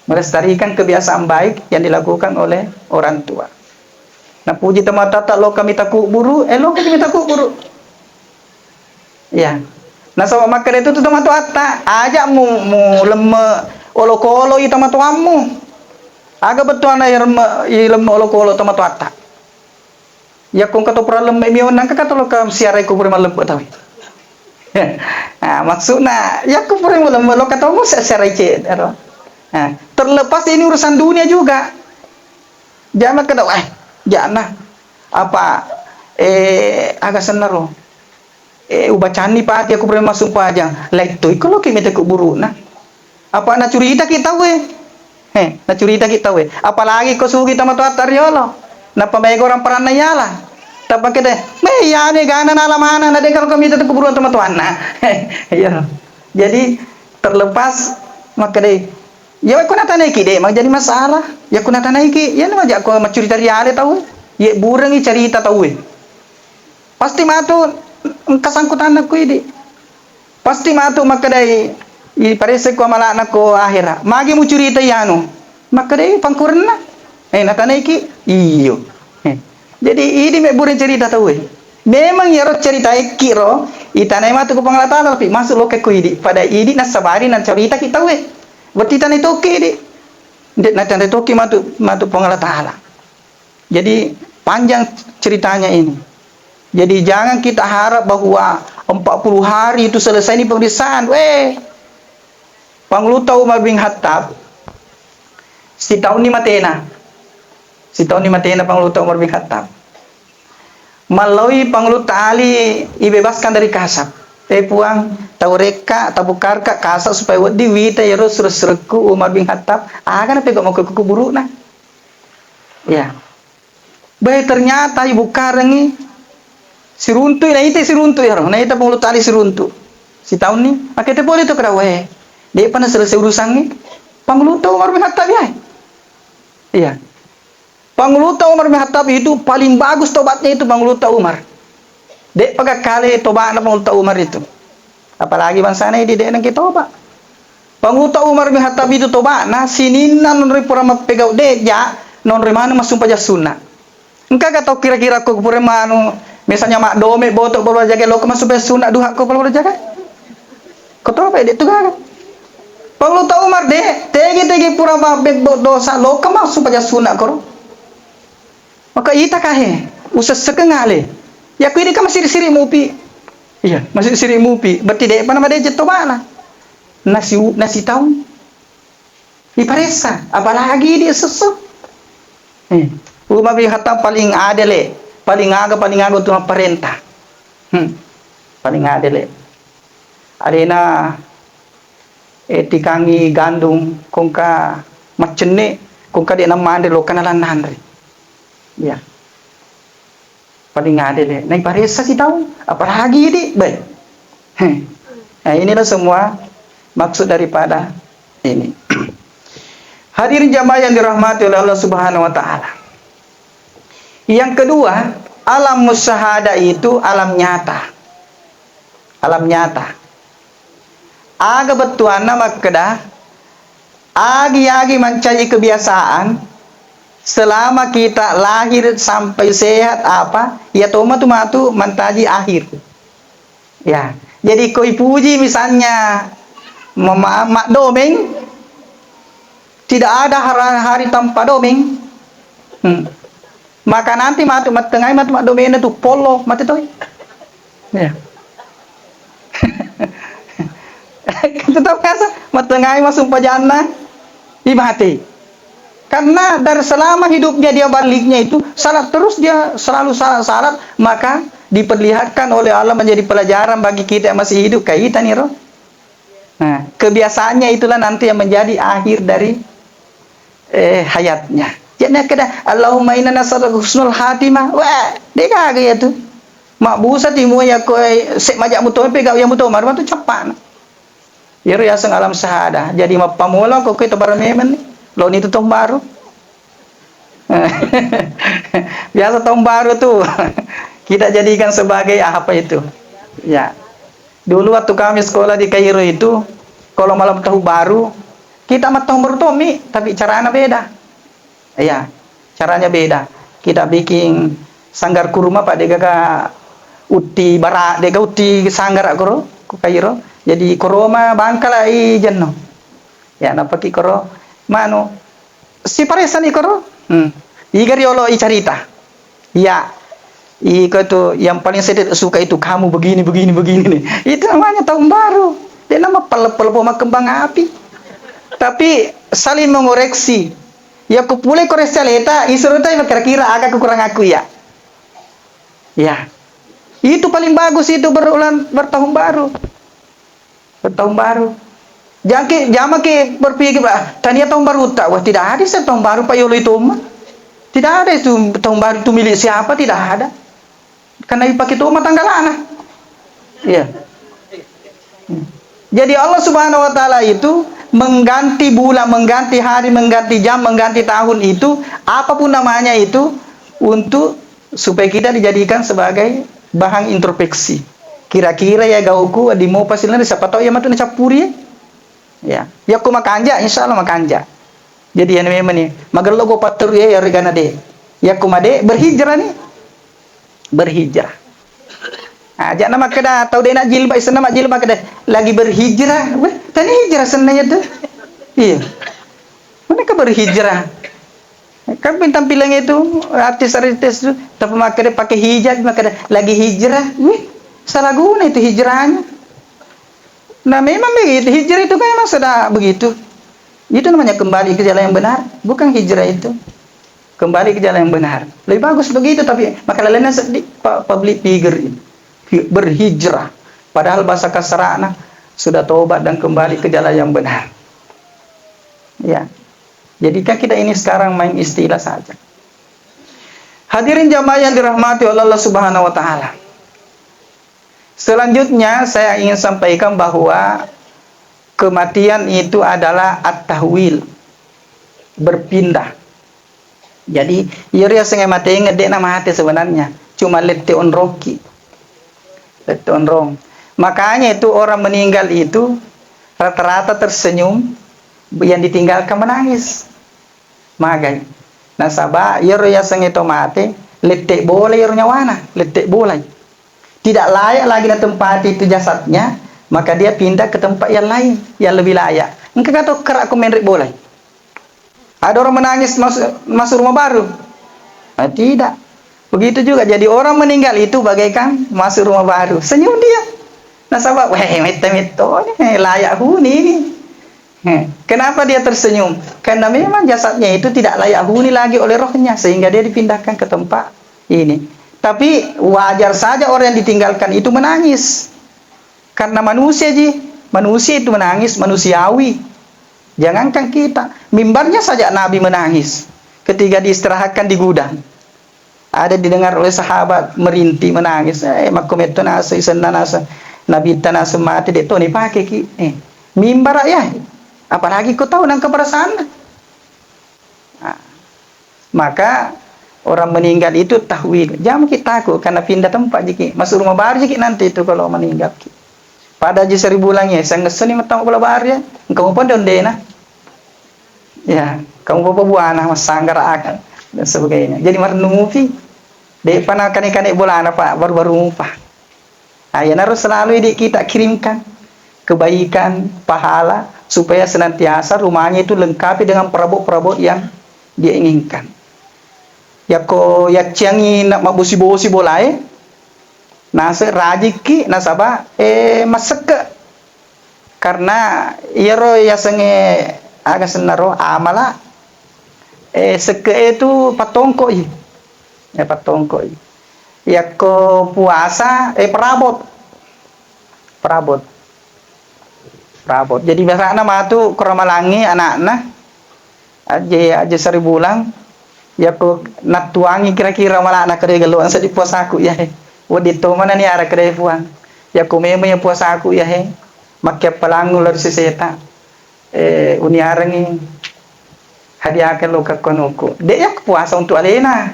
melestarikan kebiasaan baik yang dilakukan oleh orang tua. Nah puji tata lo kami takut buru lo kami takut buru ya nasabah makan itu tuh tamatu atta aja mu lemme olokolo itu tamatu amu agak betul anak yang lemme olokolo tamatu atta ya kung kato pra lemme miyon nang kakato lo kam siaray ko pura malem tawi Nah, maksudnya ya aku pernah melo ketemu secara cek. Nah, terlepas ini urusan dunia juga. Jangan kena jangan apa agak senero. Ubacani pati aku pernah masuk pajang. Like toy kalau kita ke buru nah. Apa na curita kita we? Na curita kita we. Apalagi kau sugi kita matu atariolo. Na pamego orang peran yala. Tapos kita, may yani gana na lamana na dekar kami tetap keburuan teman-teman. Nah, iya. Jadi terlepas maka deh, ya aku nata naiki deh, mak jadi masalah. Ya aku nata naiki, ya nama jak aku macurita riale tahu. Ya burangi cerita tahu. Pasti matu kasangkutan aku ini. Pasti matu maka deh, i parese ko mala anakku akhirah. Magi mu cerita yanu. Maka deh pangkurna. Nata naiki, iyo. Jadi ini mek burin cerita tahu. Memang ya roh cerita kiro itanai matu ko pangalatan tapi masuk lo ke kuidi pada idi na sabari na cerita kita we. Berarti tanai toki di. Ndet na tanai toki matu pangalatan. Jadi panjang ceritanya ini. Jadi jangan kita harap bahwa 40 hari itu selesai ini pemeriksaan. Pangluta Umar bin Khattab setahun ni matena. Setahun ni matena Pangluta Umar bin Khattab. Melalui Pangluta Ali dibebaskan dari kasab. Puang tahu reka tabukarka kasab supaya wadi wita ya serku Umar bin Khattab. Akan apa kok mau ke kuburu nah. Ya. Baik ternyata ibu karengi siruntu na ite siruntu ya. Na ite Pangluta Ali siruntu. Setahun ni makanya boleh tu kada we. Dia pernah selesai urusan ni. Pangluta Umar bin Khattab ya. Iya. Pangluta Umar bin Khattab itu paling bagus tobatnya itu Pangluta Umar. Dek pakai kali tobat Pangluta Umar itu. Apalagi bangsa ini dek nang kita tobat. Pangluta Umar bin Khattab itu tobat. Nah sininan nonri pura mapegau dek ja nonri mana masuk pajak sunnah. Engkau kata kira-kira kau pura manu misalnya mak dome botok baru jaga lo masuk pajak sunnah duha kau baru jaga. Kau tahu apa dek tu kan? Pangluta Umar dek tegi pura mapeg dosa lo masuk pajak sunnah kau. Maka ita kahe usah sekengale ya aku ini kan masih siri mupi iya masih siri mupi berarti dek apa nama dia jatuh mana nasi tahun diparesa apalagi dia sesuk Umar bin Khattab paling adele paling aga tuh perintah paling adele adena tikangi gandum kongka macene kongka dia nama ande lo kanalan nandri ya paling adil ya naik paresa sih tahu apalagi ini baik nah inilah semua maksud daripada ini hadirin jamaah yang dirahmati oleh Allah Subhanahu wa taala. Yang kedua, alam musyahada itu alam nyata aga betuana makkedah agi mencari kebiasaan selama kita lahir sampai sehat apa ya matu mantaji akhir ya jadi koi puji misalnya mak domeng tidak ada hari tanpa domeng maka nanti matu tengah mak domeng itu polo mati tuh ya tetap biasa mak tengah masuk pajana mati. Karena dari selama hidupnya dia baliknya itu salat terus dia selalu salat maka diperlihatkan oleh Allah menjadi pelajaran bagi kita yang masih hidup kaitan nih roh. Nah, kebiasaannya itulah nanti yang menjadi akhir dari hayatnya. Jadi kada Allahumma inna nas'aluka husnul khatimah. Wah, dia kagak ya tuh. Mak busa timu ya koi sek majak muto pegau yang muto mar tu cepat. Ya ro ya sang alam syahada. Jadi mak pamula kok kita barmemen. Lo ini tuh tahun baru biasa tahun baru tuh kita jadikan sebagai apa itu ya dulu waktu kami sekolah di Kairo itu kalau malam tahun baru kita mah tahun baru tomi tapi caranya beda ya caranya beda kita bikin sanggar kurma pak dega uti bara dega uti sanggar koro ku Kairo jadi koroma bangkala i jenno ya napaki koro mano si paresan ikoro igari olo i carita ya Iko itu yang paling saya tidak suka itu kamu begini nih. Itu namanya tahun baru. Dia nama pel-pel poma kembang api. Tapi saling mengoreksi. Ya aku pulai koreksi leta, isuruh tahu kira-kira agak kurang aku ya. Ya. Itu paling bagus itu bertahun baru. Bertahun baru. Jangan ke berpikir, tania tahun baru tak. Wah, tidak ada tahun baru Pak Yolo itu mah. Tidak ada itu tahun baru itu milik siapa, tidak ada. Karena dipakai itu mah tanggal anak. Iya. Jadi Allah Subhanahu wa taala itu mengganti bulan, mengganti hari, mengganti jam, mengganti tahun itu apapun namanya itu untuk supaya kita dijadikan sebagai bahan introspeksi. Kira-kira ya gauku di mau pasilna siapa tahu ya matu capuri ya. Ya aku makanja insyaallah makanja. Jadi yang memang nih magallo go patur ya regana de. Ya aku made berhijrah nih. Berhijrah. Ajak nama kada tahu dia nak jilbab isna mak jilbab kada lagi berhijrah. Weh, tani hijrah senanya tu. Iya. Mana ke berhijrah? Kan bintang pilangnya itu artis-artis itu tapi makanya pakai hijab makanya lagi hijrah. Wih, salah guna itu hijrahnya. Nah memang begitu hijrah itu kan memang sudah begitu. Itu namanya kembali ke jalan yang benar, bukan hijrah itu. Kembali ke jalan yang benar. Lebih bagus begitu tapi maka lainnya sedih public figure ini. Berhijrah. Padahal bahasa kasarana sudah tobat dan kembali ke jalan yang benar. Ya. Jadi kan kita ini sekarang main istilah saja. Hadirin jamaah yang dirahmati oleh Allah Subhanahu wa taala. Selanjutnya saya ingin sampaikan bahwa kematian itu adalah at-tahwil. Berpindah. Jadi ieu sing mati ngedek nama hati sebenarnya cuma lette on roki. Lette on rong. Makanya itu orang meninggal itu rata-rata tersenyum yang ditinggalkan menangis. Magai. Nasaba yer ya seng itu mati, letek boleh yer nyawana, letek boleh. Tidak layak lagi di tempat itu jasadnya, maka dia pindah ke tempat yang lain yang lebih layak. Engkau kata kerak menrik boleh. Ada orang menangis masuk rumah baru. Nah, tidak. Begitu juga jadi orang meninggal itu bagaikan masuk rumah baru. Senyum dia. Nasaba, weh mete-mete layak huni ini. Kenapa dia tersenyum? Karena memang jasadnya itu tidak layak huni lagi oleh rohnya sehingga dia dipindahkan ke tempat ini. Tapi wajar saja orang yang ditinggalkan itu menangis. Karena manusia itu menangis manusiawi. Jangankan kita, mimbarnya saja Nabi menangis ketika diistirahatkan di gudang. Ada didengar oleh sahabat merintih menangis. Makometo nasa isan nasa Nabi tanasa mati de toni pakai ki. Mimbar ya. Apalagi kau tahu nang keperasaan. Nah, maka orang meninggal itu tahwil. Jangan kita takut karena pindah tempat jiki. Masuk rumah baru jiki nanti itu kalau meninggal. Pada aja 1000 bulangnya, saya ngeseni matang bola baru ya. Kamu pun dondena. Ya, kamu bawa buana mas sanggar akan dan sebagainya. Jadi merenungi. Dek pana kanek-kanek bola anak pak baru-baru upah. Ayah harus selalu kita kirimkan kebaikan, pahala supaya senantiasa rumahnya itu lengkapi dengan perabot-perabot yang dia inginkan. Ya ko ya ciangi nak mabusi-bosi boleh. Nase rajiki nasaba maseke. Karena iro ya senge aga senaro amala seke itu patongko ya patongko ya ko puasa perabot jadi biasanya mah tu koramalangi anak-anak aja 1000 bulan ya ko natuangi kira-kira malah anak kere galuan sa di puasa aku ya wadito mana ni ara kere puang ya ko memang ya puasa aku ya makke palangu lar siseta uni arangi hadiahkan lo ke konuku dia ya puasa untuk alena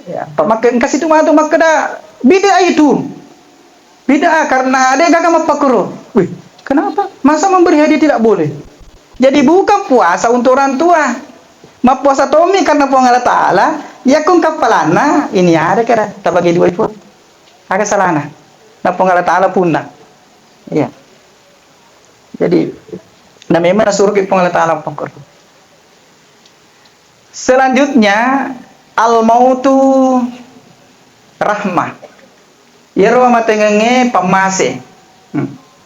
ya pemakai kasih tu mah tu makada beda itu beda karena ada gagal mapakuro. Wih, kenapa masa memberi hadiah tidak boleh? Jadi bukan puasa untuk orang tua ma puasa tomi karena puang Allah Ta'ala ya kung kapalana ini ada kira tak bagi dua pun agak salana na puang Allah Ta'ala punna ya jadi na memang suruh ke puang Allah Ta'ala pokor. Selanjutnya al-mautu rahmah. Yero matengenge pamase.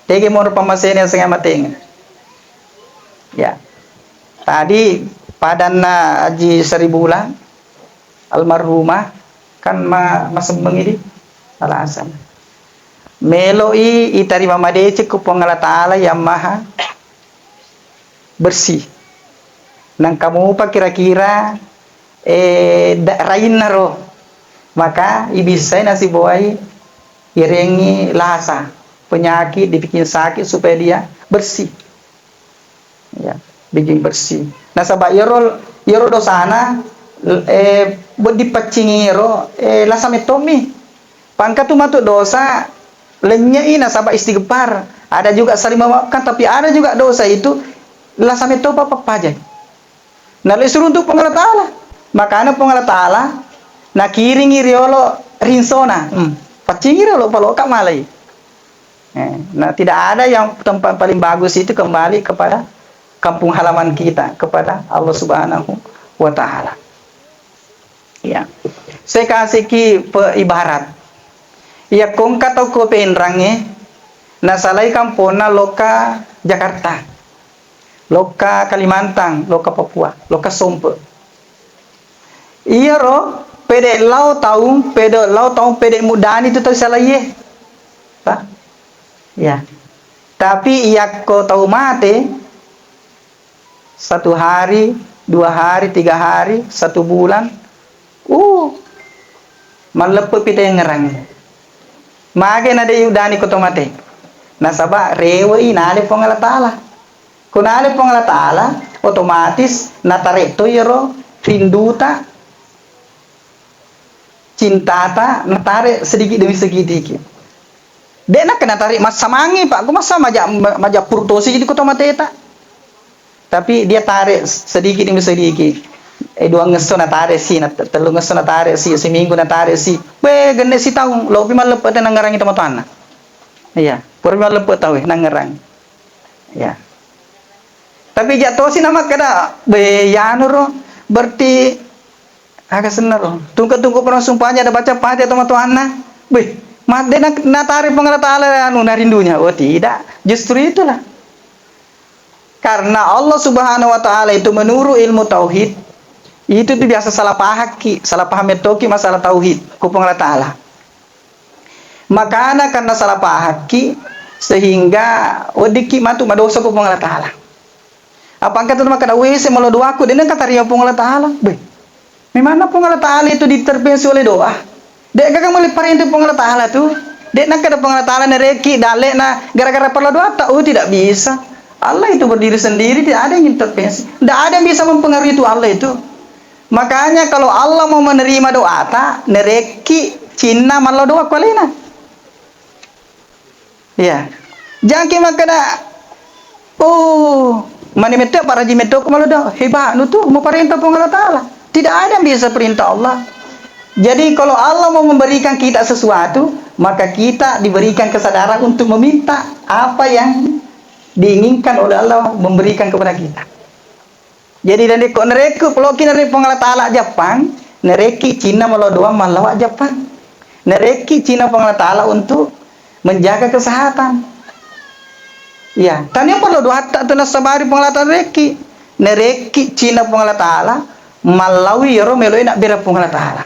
Tege mor pamase ne senga mateng. Ya. Tadi padanna Aji 1000 bulan almarhumah kan masembeng ini alasan. Meloi itari mamadece ku Allah Ta'ala yang maha bersih. Nang kamu pa kira-kira rain naro. Maka ibisai nasi buai irengi lasa penyakit dibikin sakit supaya dia bersih. Ya, bikin bersih. Nah sabak yoro dosana dipacingi yoro lasametomi. Pangkat tu matu dosa lenyai na sabak istighfar. Ada juga saling memaafkan, tapi ada juga dosa itu lasameto papaja. Nah suruh untuk pengalat Ta'ala. Makanya pengalat Ta'ala na kiringi riolo rinsona. Pacingi riolo paloka malai. Nah tidak ada yang tempat paling bagus itu kembali kepada kampung halaman kita, kepada Allah Subhanahu wa Ta'ala. Ya. Saya kasih ki ibarat. Ya kong katau ko penrange na salai kampona loka Jakarta, loka Kalimantan, loka Papua, loka Sompo. Iya ro pede lau taung pede mudani itu salai ta ya. Tapi iya ko tahu mate 1 hari, 2 hari, 3 hari, 1 bulan. Malepe pite ngerang. Mage na de udani ko tomate. Nasaba rewa inale pong Allah Ta'ala. Kunale pong Allah Ta'ala, otomatis natareto yero rinduta cintata natare sedikit demi sedikit. Dia nak kena tarik mas samangi pak, aku masa maja purtosi jadi kota mateta. Tapi dia tarik sedikit demi sedikit. 2 ngeso na tarik si, 3 ngeso na tarik si, seminggu na tarik si. Gende si tahu, lopi malepet na ngarang itu matuana. Iya, purwi malepet tahu nangarang. Ya. Tapi jatuh si nama kada yanuro berarti agak senar. Tunggu pernah sumpahnya ada baca pati atau matuana. Made na tarik pengalat Ta'ala anu narindunya. Oh tidak, justru itulah. Karena Allah Subhanahu wa Ta'ala itu menuru ilmu tauhid. Itu tuh biasa salah paham metoki masalah tauhid ku pengalat Ta'ala. Makanya karena salah paham sehingga odiki matu madosa ku pengalat Ta'ala. Apa kata tu maka wese malo doaku dene kata ria pengalat Ta'ala. Memang pengalat Ta'ala itu diterpensi oleh doa. Dek kakak mulai perintah pengalat Ta'ala tuh. Dek nak ada pengalat Ta'ala nereki dalek na gara-gara perlu doa tak tidak bisa. Allah itu berdiri sendiri, tidak ada yang intervensi. Tidak ada yang bisa mempengaruhi itu Allah itu. Makanya kalau Allah mau menerima doa tak nereki Cina malah doa kualina. Ya. Jangan kira kena mana metek para jimetok malah doa hebat nu tuh mau perintah pengalat Ta'ala. Tidak ada yang bisa perintah Allah. Jadi kalau Allah mau memberikan kita sesuatu, maka kita diberikan kesadaran untuk meminta apa yang diinginkan oleh Allah memberikan kepada kita. Jadi dari kok nereki kalau kita dari pengalat Ta'ala Jepang, nereki Cina malah doa malah Jepang. Nereki Cina pengalat Ta'ala untuk menjaga kesehatan. Ya, tanya perlu doa tak tenas sabari pengalat nereki. Nereki Cina pengalat Ta'ala malawi yoro meloi nak bera pengalat Ta'ala.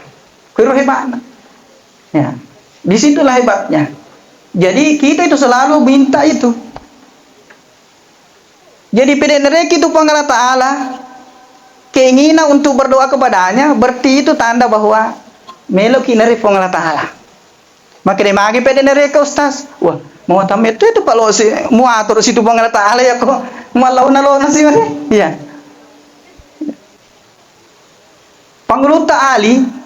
Kira hebatnya. Ya. Disitulah hebatnya. Jadi kita itu selalu minta itu. Jadi pada nereki itu pengalat Ta'ala keinginan untuk berdoa kepadanya berarti itu tanda bahwa meloki nereki pengalat Ta'ala. Maka dia magi pada nereki ustaz. Wah, mau tamet itu kalau si mau atur situ pengalat Ta'ala ya kok malau nalona sih mana? Iya. Panguluta ali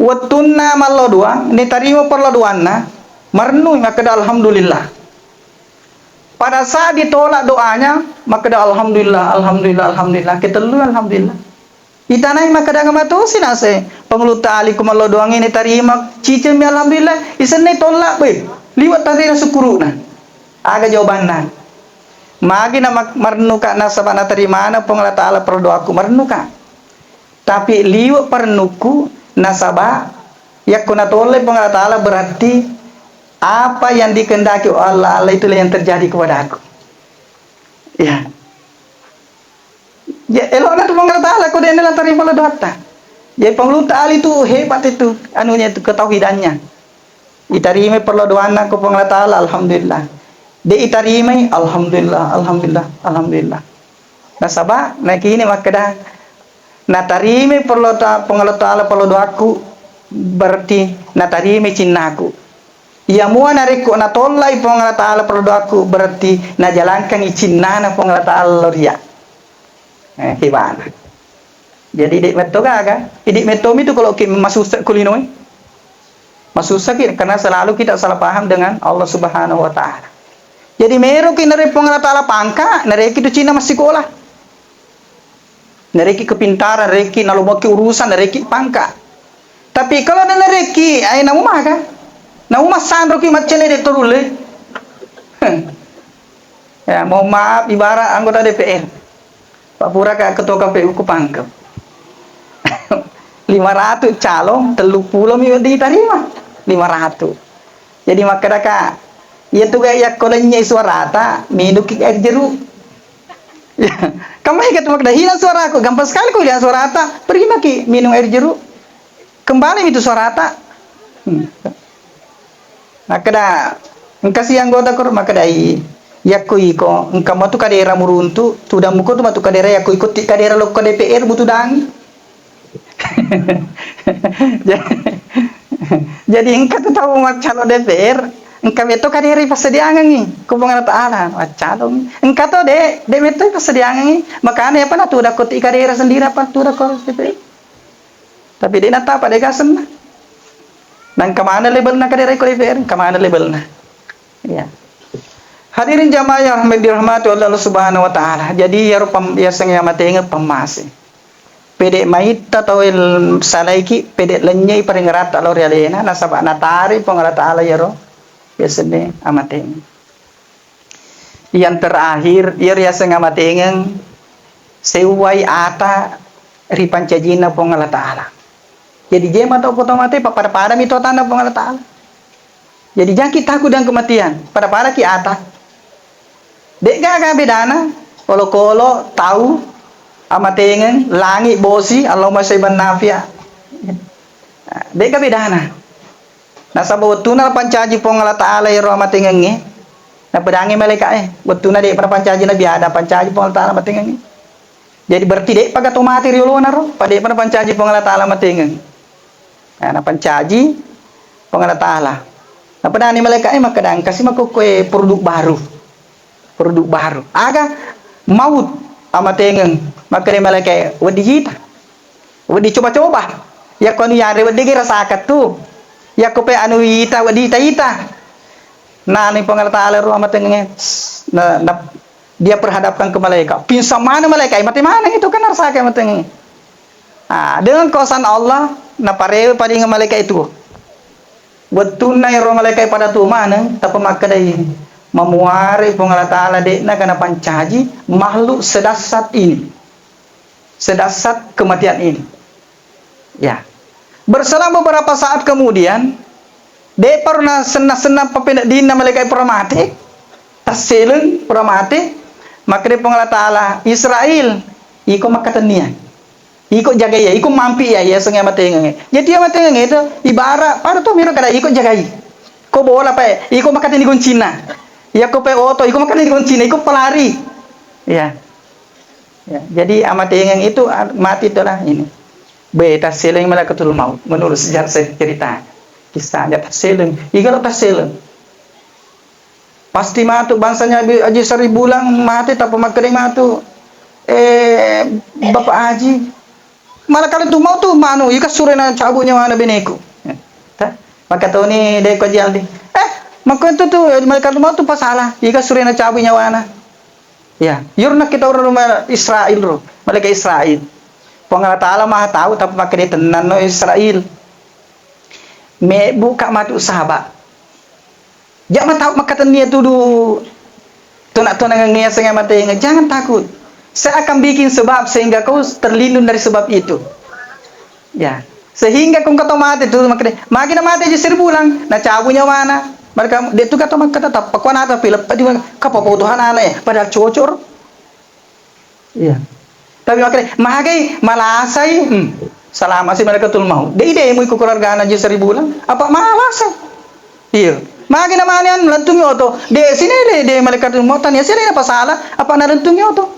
watunna malo doang ni tarimo perladuanna marnu maka alhamdulillah. Pada saat ditolak doanya maka alhamdulillah ketelu alhamdulillah. Itanai maka dah ngamatu sinase penguluta ali kumalo doang ini tarima cicem alhamdulillah isenne tolak liwat tarina syukuruna. Aga jawabanna. Magi na marnuka na sabana tarimana pengalat Ta'ala perdoaku marnuka. Tapi liwat pernuku nasaba Yakuna toleh pun Allah Ta'ala berarti apa yang dikehendaki Allah, Allah itulah yang terjadi kepada aku. Ya. Ya elok na tu Allah Ta'ala kau dia nak terima lah doa. Ya pengelut ta'ala itu hebat itu anunya itu ketauhidannya. Itarime perlu doa anak ku Allah Ta'ala alhamdulillah. De itarime alhamdulillah alhamdulillah alhamdulillah. Nasaba na kini makada natarime perlu ta Allah Ta'ala perlu doaku berarti natarime cinnaku. Ya mua nariku na tollai Allah Ta'ala perlu doaku berarti na jalankan icinana Allah Ta'ala ria. Hibana. Jadi dik metoga kan? Dik metom itu kalau kita masuk kulino masuk sakit karena selalu kita salah paham dengan Allah Subhanahu wa taala. Jadi meru ki nare Allah Ta'ala pangka, nare itu Cina masih sekolah. Nare kepintaran, nare nalumaki urusan, nare pangka. Tapi kalau ada nare ai na umah kan? Na umah sandro ki macene de turule. Ya, mohon maaf ibarat anggota DPR. Pak Pura ke ketua KPU ku pangkep. 500 calon 30 mi diterima 500. Jadi makadaka ya tu gaya kolanya suara ta minuk air jeruk. Ya, kamu ingat makda hilang suara aku gampang sekali kau lihat suara ta pergi maki minum air jeruk kembali itu suara ta. Makada engkasi anggota kor makadai yakku iko engkamu tu kadera muruntu sudah muko tu matu kadera yakku ikut kadera lo DPR butuh dang. Jadi engkau tu tahu calon DPR engkau itu kaderi pasediangan ni kubungan Ta'ala calon engkau tu de itu pasediangan ni makanya apa nak tu dah kuti kadera sendiri apa tu dah kau DPR tapi dia nak apa dia gasen dan kemana label nak kaderi kau DPR kemana label nak ya. Hadirin jamaah yang dirahmati oleh Allah Subhanahu wa taala. Jadi ya rupam ya sang ya matenge pemase. Pede maita tawil salaiki pede lenyai paring rata lo realena nasaba natari pengala taala ya ro. Biasane amateng. Yang terakhir ya sang amateng sewai ata ri pancajina pengala taala. Jadi jema to potong mate pada mito tanda pengala taala. Jadi jangan kita takut dengan kematian. Pada ki ata. Dek gak bedana kolo tahu amatengen langit bosi Allahumma sayyiban nafia. Dek gak bedana. Nasaba watuna pancaji pong Allah Ta'ala ya amatengen nge. Na pedangi malaikat watuna dek pada pancaji nabi ada pancaji pong Allah Ta'ala amatengen nge. Jadi berarti dek pagat mati riolo naro pada pada pancaji pong Allah Ta'ala amatengen. Na pancaji pong Allah Ta'ala. Na pedani malaikat makadang kasih makukue produk baru aga maut amatengeng makanya malaikat wadi kita wadi coba-coba ya kau ni yare wadi rasakan tu ya kau pe anu ita wadi ita nah ni pengal taala ru amatengeng na dia perhadapkan ke malaikat pinsa mana malaikat mati mana itu kan rasakan amatengeng dengan kuasa Allah na pare pada malaikat itu betul na ru malaikat pada tu mana tapi makadai memuari Allah Ta'ala dekna karena pancaji makhluk sedasat ini sedasat kematian ini ya berselang beberapa saat kemudian dia pernah senang-senang papendak dina malaikat peramati terseleng peramati maka dia Allah Ta'ala Israel iko makatania iko jaga ya iko mampi ya sengaja matengeng jadi dia matengeng itu ibarat pada tu miro kada iko jagai ko bola pa iko makatini gon Cina ya ko pe oto iko makan di Cina iko pelari ya jadi amatengeng itu mati itulah ini beta seleng malakatul maut menurut sejarah cerita kisahnya terseleng igalo terseleng pasti matu bangsanya Haji 1000 bulan mati tapi makadeng matu Bapak Haji malah kalau tu mau tu manu ika surena cabutnya mana beneku maka tu ni deko jaldi maka itu tuh malaikat maut tuh pasalah jika surena cabu nyawana ya yurna kita orang rumah Israel ro malaikat Israel Allah Ta'ala maha tahu tapi pakai dia tenan no Israel me buka matu sahabat jangan tahu maka tenia tuh tunak ngia sengaja mati jangan takut saya akan bikin sebab sehingga kau terlindung dari sebab itu ya Sehingga kung kata mati tu makin mati je serbulang na cabunya mana mereka dia tu kata tetap pakuan ata pilep tadi kapaputuhan ana padahal cocor iya tapi makanya magai malasai selama si mereka tul mau dia mau ikut keluarga aja 1000 bulan apa malasai iya magai namanya lantung yoto de sini de mereka tul mau tanya sini apa salah apa na lantung yoto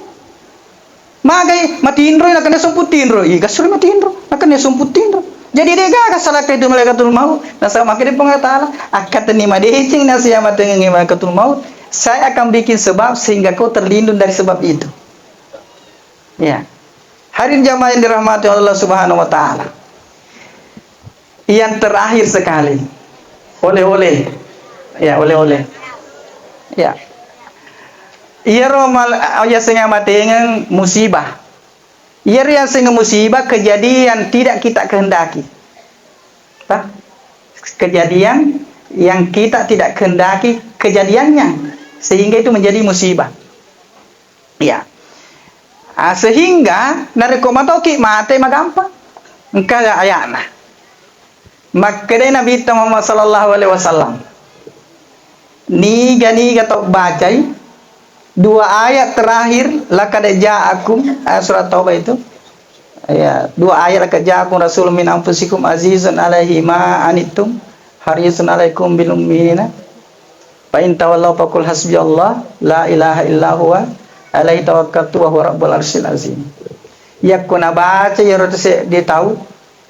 magai matindro na kana sumputindro iya kasur matindro na kana sumputindro jadi dia gak salah itu mereka tul mau nasa makin pengatala akan terima dehing nasi amat dengan mereka tul mau saya akan bikin sebab sehingga kau terlindung dari sebab itu. Ya. Hadirin jamaah yang dirahmati Allah Subhanahu wa taala. Yang terakhir sekali. Oleh-oleh. Ya, oleh-oleh. Ya. Iya romal ya senga matengan musibah. Iya yang senga musibah kejadian tidak kita kehendaki. Tah? Kejadian yang kita tidak kehendaki kejadiannya sehingga itu menjadi musibah. Ya. Sehingga dari komatoki mate magampang engkau ayana makanya Nabi Muhammad sallallahu alaihi wasallam ni tok bacai 2 ayat terakhir laqad ja'akum surat taubah itu ya 2 ayat laqad ja'akum rasulun min anfusikum azizun alaihi ma anittum harisun alaikum bil mu'minina fa in tawallaw faqul hasbiyallah la ilaha illa huwa alaihi tawakkaltu wa huwa rabbul arsyil azim. Yakko na baca ya rotse dia tahu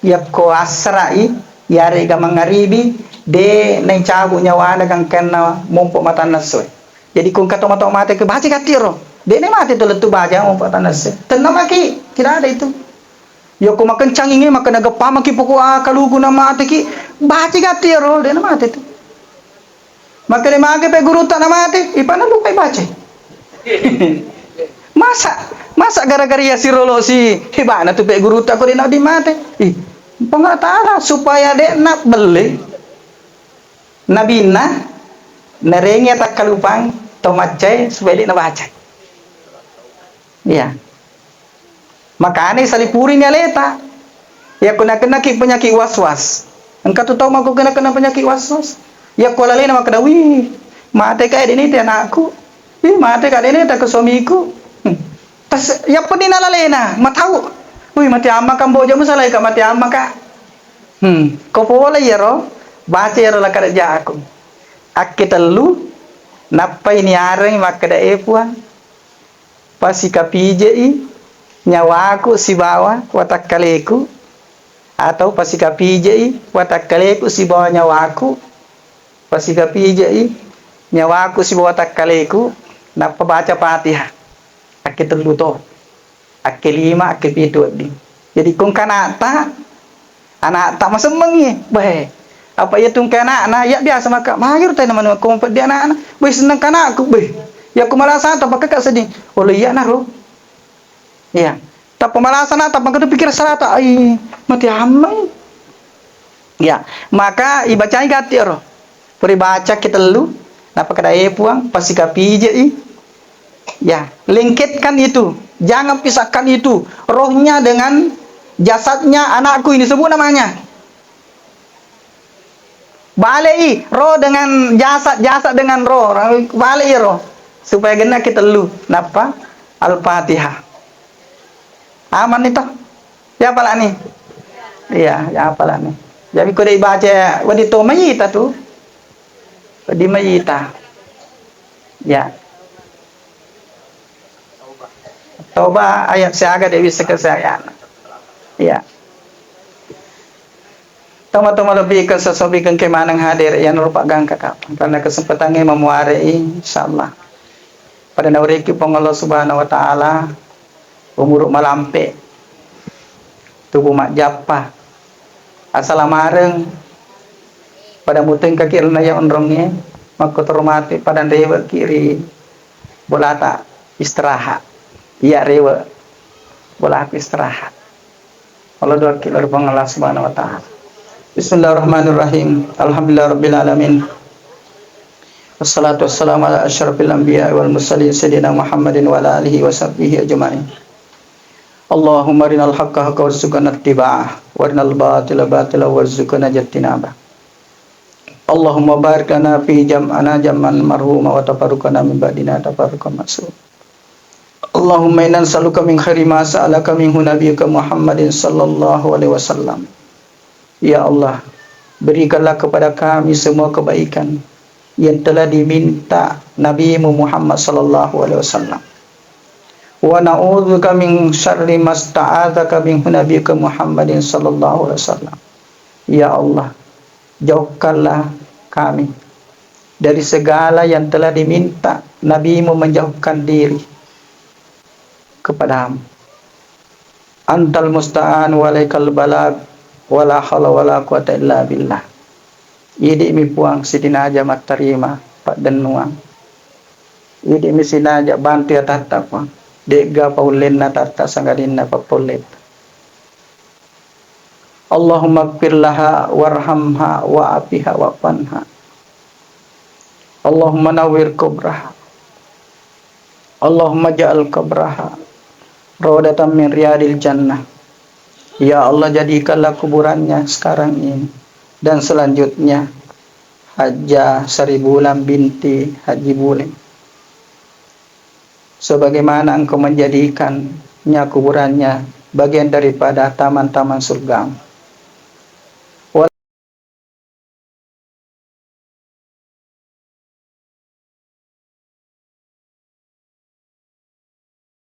yakko asrai yare ga mangaribi de nang cabu nyawana kang kenna mompo mata nasoi. Jadi kung kato mata mate ke baca katiro. De ne mate to letu baca mompo mata nasoi. Tenang maki tidak ada itu. Yakko makan canginge makan naga pamaki poko kalugu na mate ki baca katiro de ne mate tu. Makane mage pe guru ta na mate ipana lupai baca. masa gara-gara ya si rolo si hebana tu pe guru tak ko di mate pengatara supaya dek nak beli nabina nerengnya tak kalupang tomacai supaya dek nak baca iya makanya salipuri ni aleta ya kena penyakit was-was engkau tu tahu aku kena penyakit was-was ya ko lalena makna wih mate kayak ini dia anakku mate kayak ini tak ke suamiku ya pun di nalalena matau wih mati amma kan bojo masalah ka mati amma ka ko pola yero baca yero la kada aku akitelu napa ini areng makada epuan pasika pijei nyawaku si bawa watakaleku atau pasika pijei watakaleku si bawa nyawaku pasika pijei nyawaku si bawa watakaleku napa baca Fatihah ake terluto ake 5 ake 7 di jadi kung kanata anak tak masemengi bae apa ya tung kana na ya biasa maka mahir tay naman kung dia anak wis seneng kana aku be ya kumalasan ta pakak sedih oleh ya na ro ya ta pemalasan ta pakak pikir salata ai mati amang ya maka ibacai gati ro peribaca kita lu napa kadai puang pasti kapije ya, lengketkan itu. Jangan pisahkan itu. Rohnya dengan jasadnya anakku ini sebut namanya. Balai roh dengan jasad dengan roh. Balai roh supaya gena kita lu. Napa? Al-Fatihah. Aman itu. Ya apalah nih? Iya, ya apalah nih. Jadi kau dah baca wadito mayita tu. Wadi mayita. Ya. Toba ayat siaga dewi sekesayaan. Ya. Tama-tama lebih ke sesobikan kemanang hadir yang rupa gang kakap. Karena kesempatannya memuari insyaallah. Pada nauriki Allah Subhanahu wa taala umuruk malampe. Tubuh mak japa. Assalamareng pada muteng kaki elnaya ondrongnya maka termati pada dewa kiri bolata istirahat. Ya rewa bola aku istirahat. Allah doa kita kepada Allah Subhanahu wa taala. Bismillahirrahmanirrahim. Alhamdulillahirabbil alamin. Wassalatu wassalamu ala asyrafil anbiya wal mursalin sayyidina Muhammadin wa ala alihi washabbihi ajmain. Allahumma arinal haqqa haqqan warzuqna ittiba'ah wa arinal batila batila warzuqna ijtinabah. Allahumma barik lana fi jam'ana jam'an marhuma wa tafarruqana min ba'dina tafarruqan ma'sum. Allahumma inna nas'aluka min khairi ma sa'alaka minhu nabiyyuka Muhammadin sallallahu alaihi wasallam. Ya Allah, berikanlah kepada kami semua kebaikan yang telah diminta Nabi Muhammad sallallahu alaihi wasallam. Wa na'udzubika min syarri ma sta'adzaka minhu nabiyyuka Muhammadin sallallahu alaihi wasallam. Ya Allah, jauhkanlah kami dari segala yang telah diminta Nabi-Mu menjauhkan diri kepadamu. Antal musta'an walaikal balag wala haula wala quwata illa billah. Idi mi puang sidina aja mat tarima pak denuang. Idi mi sinaja bantu ya tatta puang. Dega paulenna tatta sangadinna papolet. Allahumma ighfir laha warhamha wa afiha wa fanha. Allahumma nawwir kubraha. Allahumma ja'al kubraha rawdatan min riyadil jannah. Ya Allah, jadikanlah kuburannya sekarang ini dan selanjutnya Hajjah Saribulan binti Haji Bule, sebagaimana Engkau menjadikannya kuburannya bagian daripada taman-taman surga.